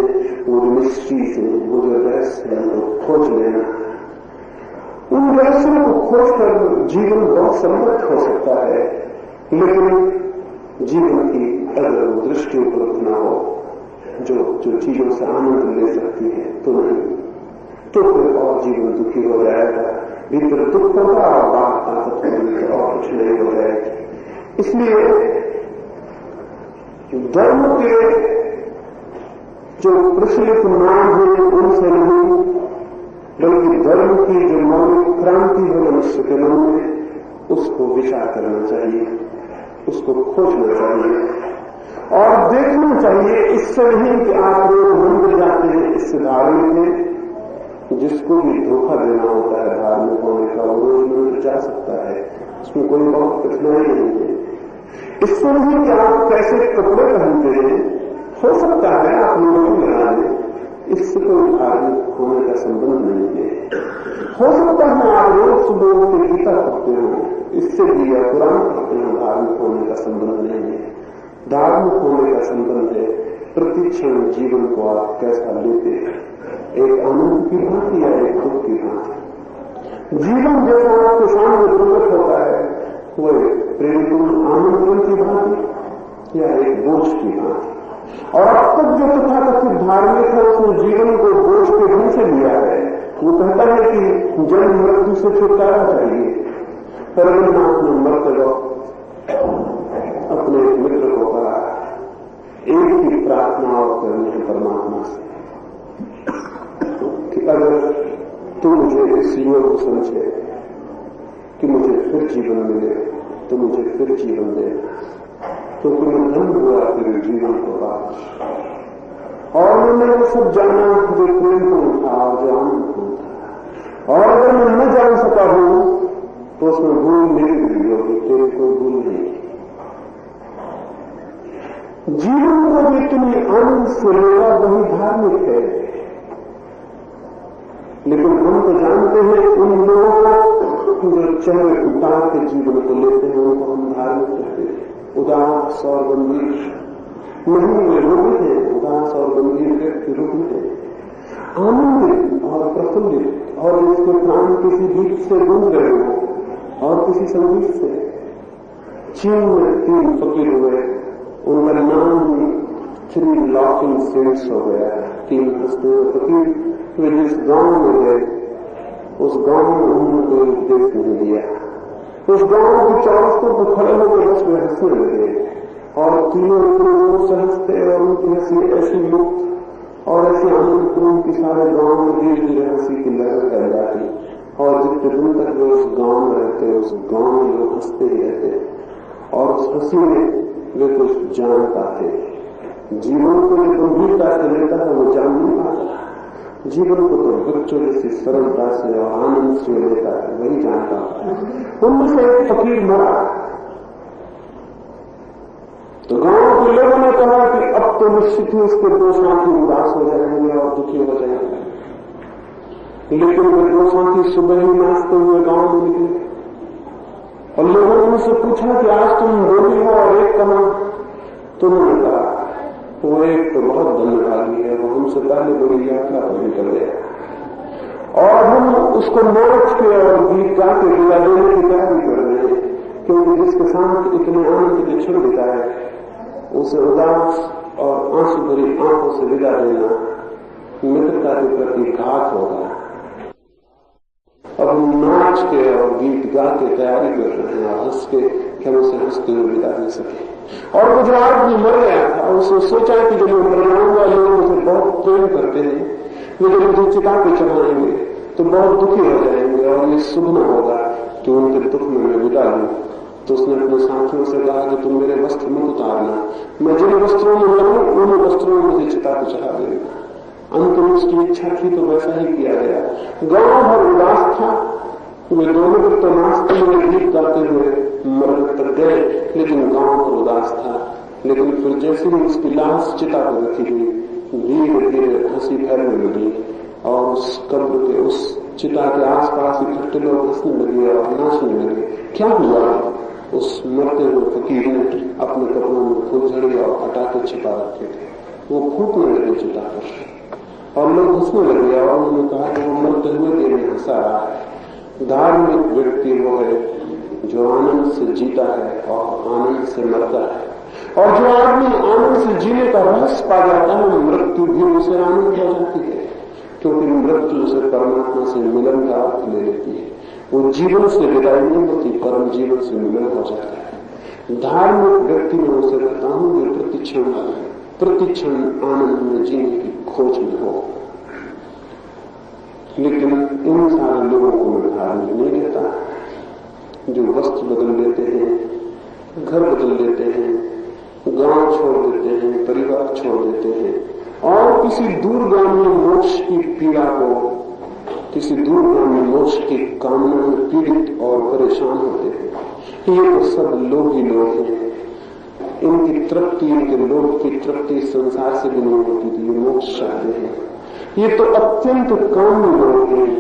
वो जो मिस्ट्रीज है, वो जो रहस्य है, वो खोज लेना। उन रहस्यों को खोजकर जीवन बहुत समृद्ध हो सकता है, लेकिन जीवन की अगर दृष्टि उपलब्ध न हो जो चीजों से आनंद ले सकती है तो नहीं, तो फिर और जीवन दुखी हो जाएगा। भीतर दुख होगा और बात ताकत होगी और कुछ नहीं हो जाएगी। इसलिए धर्म के जो प्रचलित नाम है उनसे नहीं, बल्कि धर्म की जो मौलिक क्रांति है मनुष्य के मन में, उसको विचार करना चाहिए, उसको खोजना चाहिए और देखना चाहिए। इससे नहीं कि आप लोग मंदिर जाते हैं, इससे धार्मिक है। जिसको भी धोखा देना होता है धार्मिक होने का, वो रोज मंदिर जा सकता है, उसमें कोई बहुत कठिनाई नहीं है। इससे नहीं कि आप कैसे कपड़े पहनते हैं, हो सकता है आप लोगों को लगा दें, इससे कोई धार्मिक होने का संबंध नहीं है। हो सकता है आप रोज सुबह के गीता पढ़ते हो, इससे भी या कुरान पढ़ते हो, धार्मिक होने का संबंध नहीं है। धार्मिक होने का संबंध है प्रतिक्षण जीवन को आप कैसा लेते हैं, एक आनंद की भांति या एक दुख की भांति। जीवन जैसा आपके सामने प्रकट होता है वो एक प्रेमपूर्ण आनंद की भांति या एक बोझ की भांति। और अब तक जो तथाकथित धार्मिक है उसने जीवन को बोझ के ढंग से लिया है। वो कहता है कि जन्म मृत्यु से छुटकारा चाहिए। रविन्द्रनाथ ने मरते वक्त अपने मित्र को कहा, एक ही प्रार्थना और करनी है परमात्मा से कि अगर तू मुझे इस योग को समझे कि मुझे फिर जीवन मिले तो मुझे फिर जीवन दे, तो मैं धन हुआ तेरे जीवन को बात। और मैंने वो सब जाना जो प्रेम था और जो आनंद था। और अगर मैं न जान सका हूं तो उसमें भूल मेरी भी होगी, तेरे कोई भूल नहीं। जीवन को भी इतनी आनंद से लेगा वही धार्मिक है। लेकिन हम तो जानते हैं उन लोगों को जो चेहरे उतार के जीवन को लेते हैं उनको हम धार्मिक कहते हैं। उदास और गंभीर नहीं, वे रोगित हैं। उदास और गंभीर व्यक्ति रोगित है, आनंदित और प्रफुल्लित, और जिसके प्राण किसी गीत से गूंज रहे हो और किसी संगीत से। चीन में 3 फकीर हुए, उनका नाम ही 3 लॉकिंग सेंट्स हो गया। 3 फकीर वे जिस गांव में गए उस गांव में उन्होंने कोई उपदेश नहीं दिया। उस गांव की चौरस्तों पर खड़े होकर बस वे हंसने लगे और तीनों लोग से हंसते और उनकी हंसी ऐसी मुक्त और ऐसी आनंदपूर्ण की सारे गांव में धीरे धीरे हंसी की लहर फैल जाती। और जितने दिन तक वे उस गांव में रहते उस गांव में लोग हंसते ही रहते और उस हंसी में वे कुछ जान पाते। जीवन को जो गंभीरता से लेता है वो जान नहीं पाता। जीवन को तो बच्चों जैसी सरलता से और आनंद से लेता है वही जान पाता है। उनमें से एक फकीर मरा तो गांव के लोगों ने कहा कि अब तो निश्चित ही उसके 2 साथी उदास हो जाएंगे और दुखी हो जाएंगे। लेकिन वे 2 साथी सुबह ही नाचते हुए गांव में निकले और लोगों ने उनसे पूछा कि आज तुम रोगी हो और एक कहा। तो उन्होंने कहा वो एक तो बहुत धन्यवादी है, वो हमसे पहले बड़ी यात्रा पर निकल गया और हम उसको नाच के और गीत गा के विदा देने की तैयारी कर रहे हैं, क्योंकि जिसके साथ इतने आनंद के क्षण बिताए उसे उदास और आंसू भरी आंखों से विदा देना मित्रता के प्रति घात होगा। अब हम नाच के और गीत गा के तैयारी कर रहे हैं और हंस के कि हम उसे हंसते हुए विदा दे सके। और गुजरात में मर गया था, उसने सोचा कि जब मैं मर जाऊंगा लोग मुझे बहुत प्रेम करते हैं, लेकिन मुझे चिता पे चढ़ाएंगे तो बहुत दुखी हो जाएंगे और ये शुभ न होगा कि उनके दुख में मैं विदा लूं। तो उसने अपने साथियों से कहा कि तुम मेरे वस्त्र मत उतारना, मैं जिन वस्त्रों में लगूं उन वस्त्रों में मुझे चिता पे चढ़ा देगा। अंत में उसकी इच्छा थी तो वैसा ही किया गया। गांव भर उदास था, वे दोनों तो नाचते हुए गीत गाते हुए मरने तक गए, लेकिन गांव पर उदास था। लेकिन फिर जैसे ही उसकी लाश चिता पर रखी गई धीरे धीरे हंसी फैलने लगी और उस कब्र के उस चिता के आसपास इकट्ठे लोग हंसने लगे और नाचने लगे। क्या हुआ? उस मरते हुए फकीर ने अपने कपड़ों में फुलझड़ी और पटाखे छिपा रखे थे। वो फूटने लगे चिता पर और लोग हंसने लगे और उन्होंने कहा कि वो मरते हुए देव में हंसा रहा है। धार्मिक व्यक्ति वो है जो आनंद से जीता है और आनंद से मरता है, और जो आदमी आनंद से जीने का रहस्य पा जाता है मृत्यु भी उसे आनंद हो जाती है, क्योंकि मृत्यु उसे परमात्मा से मिलन का अर्थ ले लेती है। वो जीवन से विदाई नहीं होती, परम जीवन से मिलन हो जाता है। धार्मिक व्यक्ति में उसे कहता हूं जो प्रतिक्षण आनंद में जीने की खोज में हो। लेकिन इन सारे लोगों को मैं धार्मिक नहीं कहता जो वस्त्र बदल लेते हैं, घर बदल लेते हैं, गांव छोड़ देते हैं, परिवार छोड़ देते हैं और किसी दूरगामी मोक्ष की पीड़ा को, किसी दूरगामी मोक्ष की कामना में पीड़ित और परेशान होते हैं। ये तो सब लोग ही लोग हैं। इनकी तृप्ति, इनके लोग की तृप्ति संसार से भी नहीं होती थी, ये मोक्ष चाहते हैं। ये तो अत्यंत कामी लोग हैं,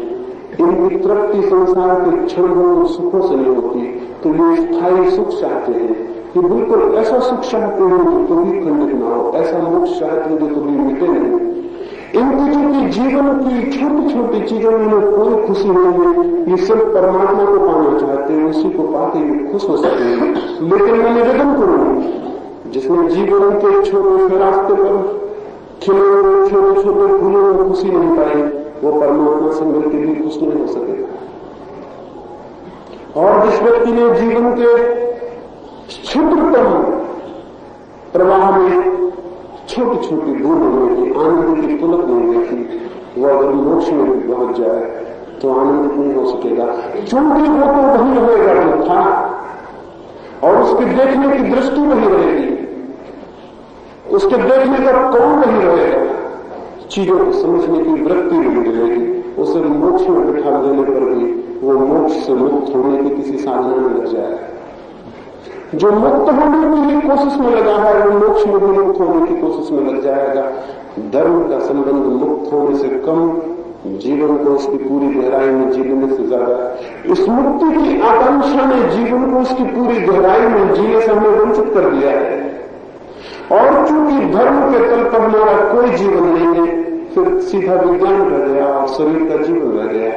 इनकी तृप्ति संसार के क्षण सुखों से नहीं होती, तो ये स्थायी सुख चाहते हैं। ये बिल्कुल ऐसा सुख चाहते हैं जो कभी खंडित ना हो, ऐसा मोक्ष चाहते हैं जो कभी मिटे नहीं। इनकी चूंकि जीवन की छोटी छोटी चीजों में कोई खुशी नहीं है, ये सिर्फ परमात्मा को पाना चाहते हैं, उसी को पाके ये खुश हो सकते हैं। लेकिन मैं निवेदन करूंगा, जिसने जीवन के छोटे से रास्ते पर खिले हुए छोटे छोटे फूलों में खुशी नहीं पाई, वो परमात्मा से मिलकर भी खुश नहीं हो सकेगा। और जिस व्यक्ति ने जीवन के क्षुद्रतम प्रवाह में छोटी छोटी बूंदों में आनंद की पुलक नहीं देखी, वो अगर मोक्ष में भी पहुंच जाए तो आनंदित नहीं हो सकेगा, क्योंकि वो तो वही रहेगा जो था और उसके देखने की दृष्टि वही रहेगी, उसके देखने का कौन नहीं रहेगा, चीजों को समझने की वृत्ति नहीं रहेगी। उसे मोक्ष में बिठा देने पर भी वो मोक्ष से मुक्त होने की किसी साधना में लग जाएगा। जो मुक्त होने की कोशिश में लगा है वो मोक्ष में भी मुक्त होने की कोशिश में लग जाएगा। धर्म का संबंध मुक्त होने से कम, जीवन को उसकी पूरी गहराई में जीने से ज्यादा। इस मुक्ति की आकांक्षा ने जीवन को उसकी पूरी गहराई में जीने से हमें वंचित कर दिया है। और चूंकि धर्म के तल पर हमारा कोई जीवन नहीं है, फिर सीधा विज्ञान रह गया और शरीर का जीवन रह गया।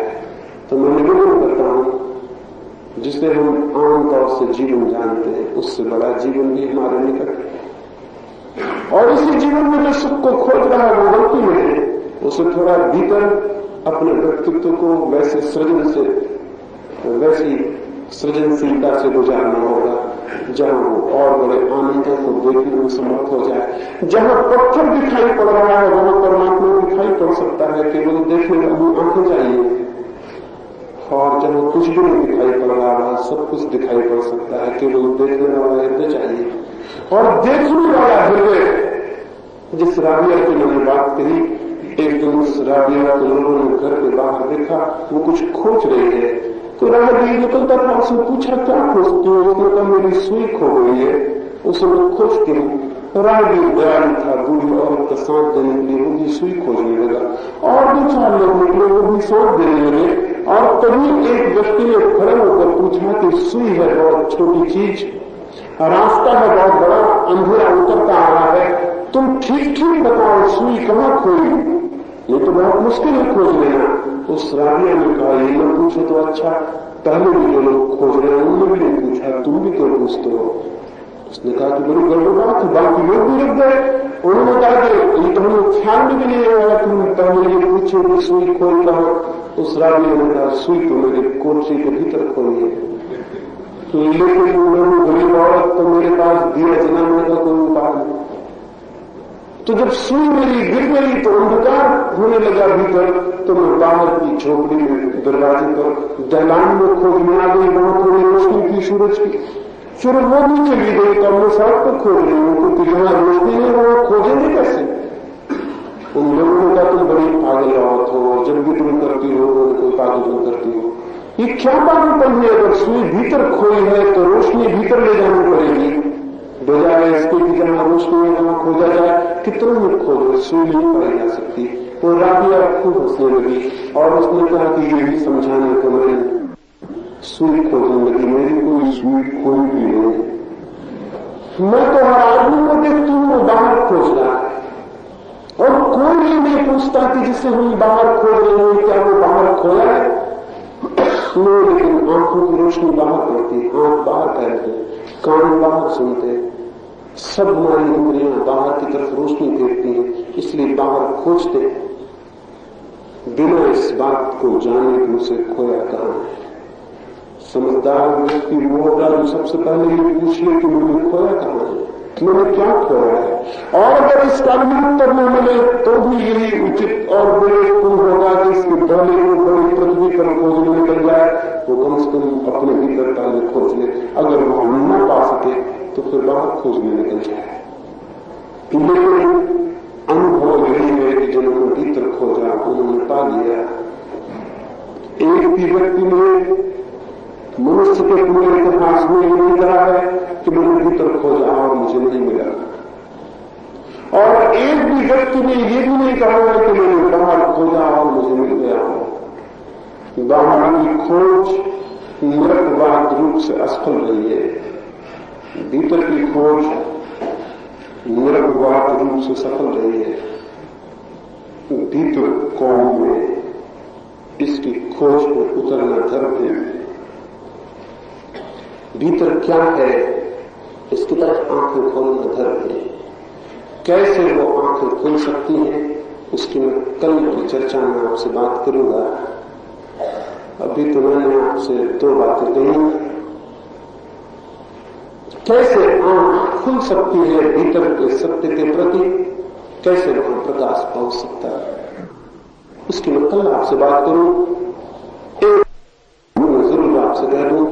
तो मैं निवेदन करता हूं, जिसे हम आमतौर से जीवन जानते हैं, उससे बड़ा जीवन भी हमारे निकट है। और इसी जीवन में जो सुख को खोज रहा है वो गलती में है। उसे थोड़ा भीतर अपने व्यक्तित्व को वैसे वैसी सृजनशीलता से गुजारना होगा जहां वो और बड़े आनंदों को देखने में समर्थ हो जाए। जहां पत्थर दिखाई पड़ रहा है वहां परमात्मा दिखाई पड़ सकता है, केवल देखने वाली आंखें चाहिए। और जहां कुछ भी नहीं दिखाई पड़ रहा है सब कुछ दिखाई पड़ सकता है, केवल देखने वाला हृदय चाहिए। और देखने वाला हृदय, जिस राबिया की मैंने बात कही, एक दिन उस राबिया को लोगों ने घर के बाहर देखा, वो कुछ खोज रही है। तो राहगीर निकलता था, उसने पूछा क्या खोजती हो? उसने कहा मेरी सुई खो गई है, उसने खोजती हूँ। राहगीर दयालु था, दूरी औरत का साथ देने के लिए वो भी सुई खोजने लगा। और दो चार लोग निकले, वो भी साथ देने लगे। और तभी एक व्यक्ति ने खड़े होकर पूछा कि सुई है बहुत छोटी चीज, रास्ता है बहुत बड़ा, अंधेरा उतरता आ रहा है, तुम ठीक ठीक बताओ सुई कहाँ खोई? ये तो बहुत मुश्किल है खोज लेना। उस राबिया ने कहा ये न पूछो तो अच्छा, पहले भी जो लोग खोज रहे हैं उन्होंने भी नहीं पूछा, तुम भी क्यों पूछते हो? उसने कहा कि बड़ी गड़बड़ बात है, बाकी लोग भी रुक गए। उन्होंने कहा कि ये तो हमें ख्याल में भी नहीं आया, तुम पहले ये पूछो कि सुई खोल रहा हो। उस राबिया ने कहा सुई तो मेरे कोठरी के भीतर खोई है, लेकिन उन्होंने गरीब औरत तो मेरे पास दिया जलाने का कोई उपाय नहीं। तो जब सुई मेरी गिर गई तो अंधकार होने लगा भीतर, तो मैं बाहर की झोपड़ी में दरवाजे पर दहलान में खोजने आ गई, वहां थोड़ी रोशनी थी सूरज की। फिर वो भी चली गई, तो मैं सड़क पर खोज रही हूँ, क्योंकि जहां रोशनी है वहां खोजेंगे कैसे? उन लोगों ने कहा तुम बड़ी पागल औरत हो, जब भी तुम करती हो कोई पागलपन करती हो। ये क्या पागलपन है? अगर सुई भीतर खोई है तो रोशनी भीतर ले जानी पड़ेगी, बजाय इसके कि जहां रोशनी है वहां खोजा जाए। कितने में खोजो, सुई नहीं पाई जा सकती। वो राबिया खूब हंसने लगी और उसने कहा कि ये भी समझाने को मैं सुई खोजने लगी, मेरी कोई सुई खोई भी नहीं। मैं तो हर आदमी को देखती हूं वो बाहर खोज रहा है, और कोई भी नहीं पूछता कि जिसे हम बाहर खोज रहे हैं क्या वो बाहर खोया है। नहीं, लेकिन आंखों की रोशनी बाहर पड़ती, आंख बाहर फैलते, कान बाहर सुनते, सब हमारी इंद्रियां बाहर की तरफ रोशनी फेरती हैं, इसलिए बाहर खोजते बिना इस बात को जाने कि उसे खोया कहां है। समझदार व्यक्ति वो होगा जो सबसे पहले ये पूछ ले कि मैंने खोया कहां है, मैंने क्या खोया है। और अगर इसका उत्तर न मिले तो भी यही उचित और विवेकपूर्ण होगा कि इसके पहले वो बड़ी पृथ्वी पर खोजने निकल जाए, वो कम से कम अपने भीतर पहले खोज ले। अगर वो हम न पा सके तो फिर बाहर खोजने निकल जाए। लेकिन अनुभव यही है कि जिन्होंने भीतर खोजा उन्होंने पा लिया। एक भी व्यक्ति ने मनुष्य के पूरे इतिहास में ये नहीं कहा है कि मैंने भीतर खोजा और मुझे नहीं मिला, और एक भी व्यक्ति ने ये भी नहीं कहा है कि मैंने बाहर खोजा और मुझे मिल गया हो। बाहर की खोज नरकवाद रूप से असफल रही है, भीतर की खोज नरकवाद रूप से सफल रही है। भीतर कौम में इसकी खोज को उतरना धर्म है। भीतर क्या है इसकी तरफ आंखें खोलना धर्म है। कैसे वो आंखें खुल सकती हैं उसकी मैं कल की चर्चा में आपसे बात करूंगा। अभी तो मैंने आपसे दो बातें कही। कैसे आंख खुल सकती है भीतर के सत्य के प्रति, कैसे वहां प्रकाश पहुंच सकता है, उसकी मैं कल आपसे बात करूं। एक मैं जरूर आपसे कह दूं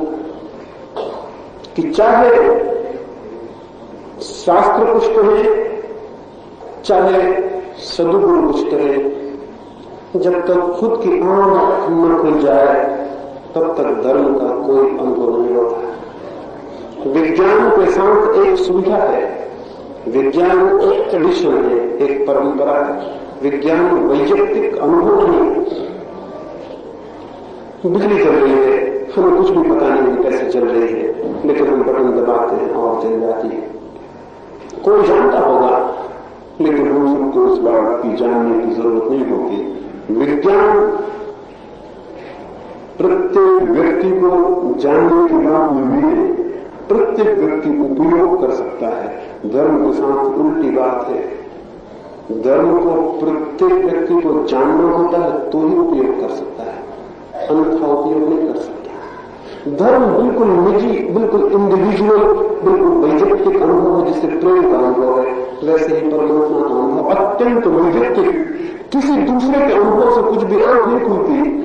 कि चाहे शास्त्र कुछ कहे, चाहे सदगुरु कुछ कहे, जब तक खुद की आंख न खुल जाए तब तक धर्म का कोई अनुभव नहीं होता। विज्ञान के साथ एक सुविधा है, विज्ञान एक ट्रेडिशन है, एक परंपरा है। विज्ञान वैयक्तिक अनुभव नहीं। बिजली चल रही है, हमें कुछ भी पता नहीं कैसे चल रही है, लेकिन हम बटन दबाते हैं और चल जाती है। कोई जानता होगा, लेकिन हम सबको इस बात की जानने की जरूरत नहीं होती। विज्ञान प्रत्येक व्यक्ति को जानने की बात नहीं है, प्रत्येक व्यक्ति उपयोग कर सकता है। धर्म के साथ उल्टी बात है। धर्म को प्रत्येक व्यक्ति को जानना होता है तो ही उपयोग कर सकता है, अन्यथा उपयोग नहीं कर सकता। धर्म बिल्कुल निजी, बिल्कुल इंडिविजुअल, बिल्कुल वैयक्तिक अनुभव है। जैसे प्रेम का अनुभव है वैसे ही परमात्मा का अनुभव अत्यंत वैयक्तिक। किसी दूसरे के अनुभव से कुछ भी आंख नहीं खुलती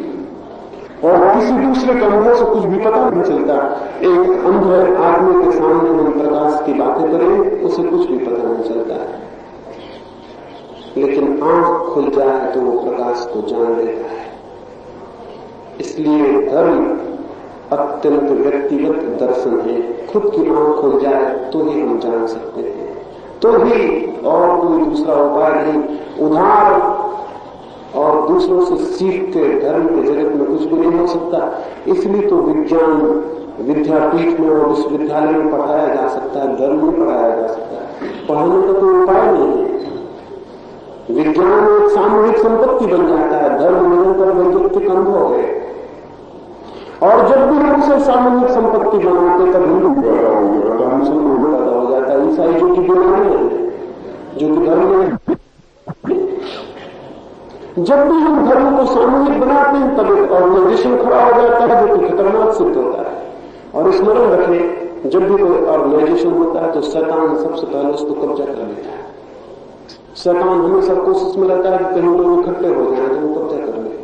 और किसी दूसरे के अनुभव से कुछ भी पता नहीं चलता। एक अंधे आदमी के सामने हम प्रकाश की बातें करें, उसे कुछ भी पता नहीं चलता है, लेकिन आंख खुल जाए तो वो प्रकाश को जान लेता है। इसलिए धर्म अत्यंत व्यक्तिगत दर्शन है। खुद की आंख खुल जाए तो ही हम जान सकते हैं, तो ही, और कोई दूसरा उपाय नहीं। उधार और दूसरों से सीख के धर्म के जगत में कुछ भी नहीं हो सकता। इसलिए तो विज्ञान विद्यापीठ में और विश्वविद्यालय में पढ़ाया जा सकता है, धर्म में पढ़ाया जा सकता है। पढ़ाने का कोई उपाय नहीं है। विज्ञान एक सामूहिक संपत्ति बन जाता है, धर्म निरंतर वैयक्तिक अनुभव है। और जब भी हम उसे सामूहिक संपत्ति बनाते तब हिंदू पैदा हो जाता है, मुसलमान पैदा हो जाता है, ईसाई जो कि बीमारी है, जो कि धर्म है। जब भी हम धर्म को सामूहिक बनाते हैं तब एक ऑर्गेनाइजेशन खड़ा हो जाता है जो कि खतरनाक सिद्ध होता है। और स्मरण रखें, जब भी कोई ऑर्गेनाइजेशन होता है तो शैतान सबसे पहले उसको कब्जा कर लेता है। शैतान हमेशा कोशिश में रहता है कि कहीं लोग इकट्ठे हो जाए तो वो कब्जा कर ले,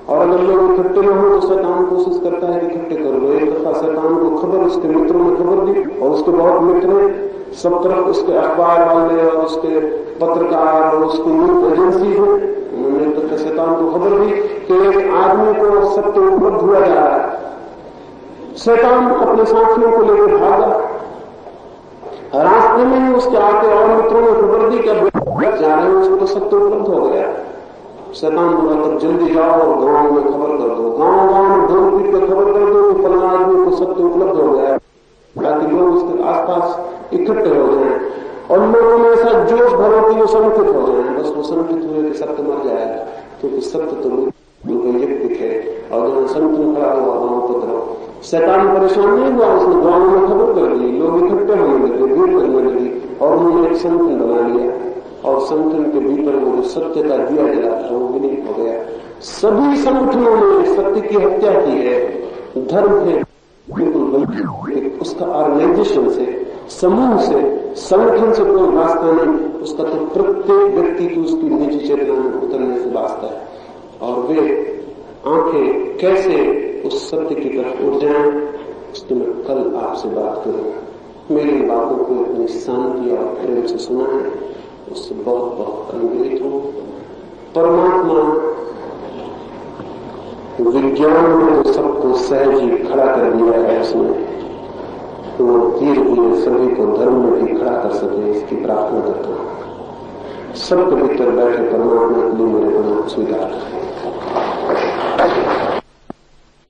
और अगर लोग इकट्ठे न हो तो शैतान कोशिश करता है कि इकट्ठे कर लो। एक दफा शैतान को खबर, उसके मित्रों ने खबर दी, और उसके बहुत मित्र हैं, सब तरफ उसके अखबार वाले और उसके पत्रकार और उसकी न्यूज एजेंसी है, उन्होंने तो शैतान को खबर दी कि एक आदमी को सत्य उपलब्ध हुआ जा रहा है। शैतान अपने साथियों को लेकर भागा। रास्ते में ही उसके आके और मित्रों ने खबर दी कि अब जा रहे हैं, उसको तो सत्य उपलब्ध हो गया। शैतान बोला तब जल्दी जाओ और गांव में खबर कर दो, गांव में ढोल पीट कर खबर कर दो कि फलाना आदमी को सत्य उपलब्ध हो गया है, ताकि लोग उसके आसपास इकट्ठे हो जाए और लोगों में ऐसा जोश भरो कि वो संकित हो जाए। बस वो संकित हुए कि सत्य मर जाएगा, क्योंकि सत्य तो यज्ञ है और जहां संतुलन खड़ा हुआ वहां उपद्रव। शैतान परेशान नहीं हुआ, उसने गांव में खबर कर दी, लोग इकट्ठे होने लगे, भीड़ करने लगी और उन्होंने एक संगठन बना लिया और संगठन के भीतर वो जो सत्य का दिया जला था वो विलीन हो गया। सभी संगठनों ने सत्य की हत्या की है। धर्म है बिल्कुल गलती, उसका ऑर्गेनाइजेशन से, समूह से, संगठन से कोई वास्ता नहीं, उसका तो प्रत्येक व्यक्ति की उसकी निजी चेतना में उतरने से वास्ता है। और वे आंखें कैसे उस सत्य की तरफ उठ जाएं, उसकी मैं कल आपसे बात करूं। मेरी बातों को इतनी शांति और प्रेम से सुना है, उससे बहुत बहुत अनुग्रहित हूं। परमात्मा विज्ञान में तो सबको सहज ही खड़ा कर दिया है, उसने तो वो धीरे धीरे सभी को धर्म में भी खड़ा कर सके, इसकी प्रार्थना करता हूं। सबके भीतर बैठे परमात्मा के लिए मेरे प्रणाम स्वीकार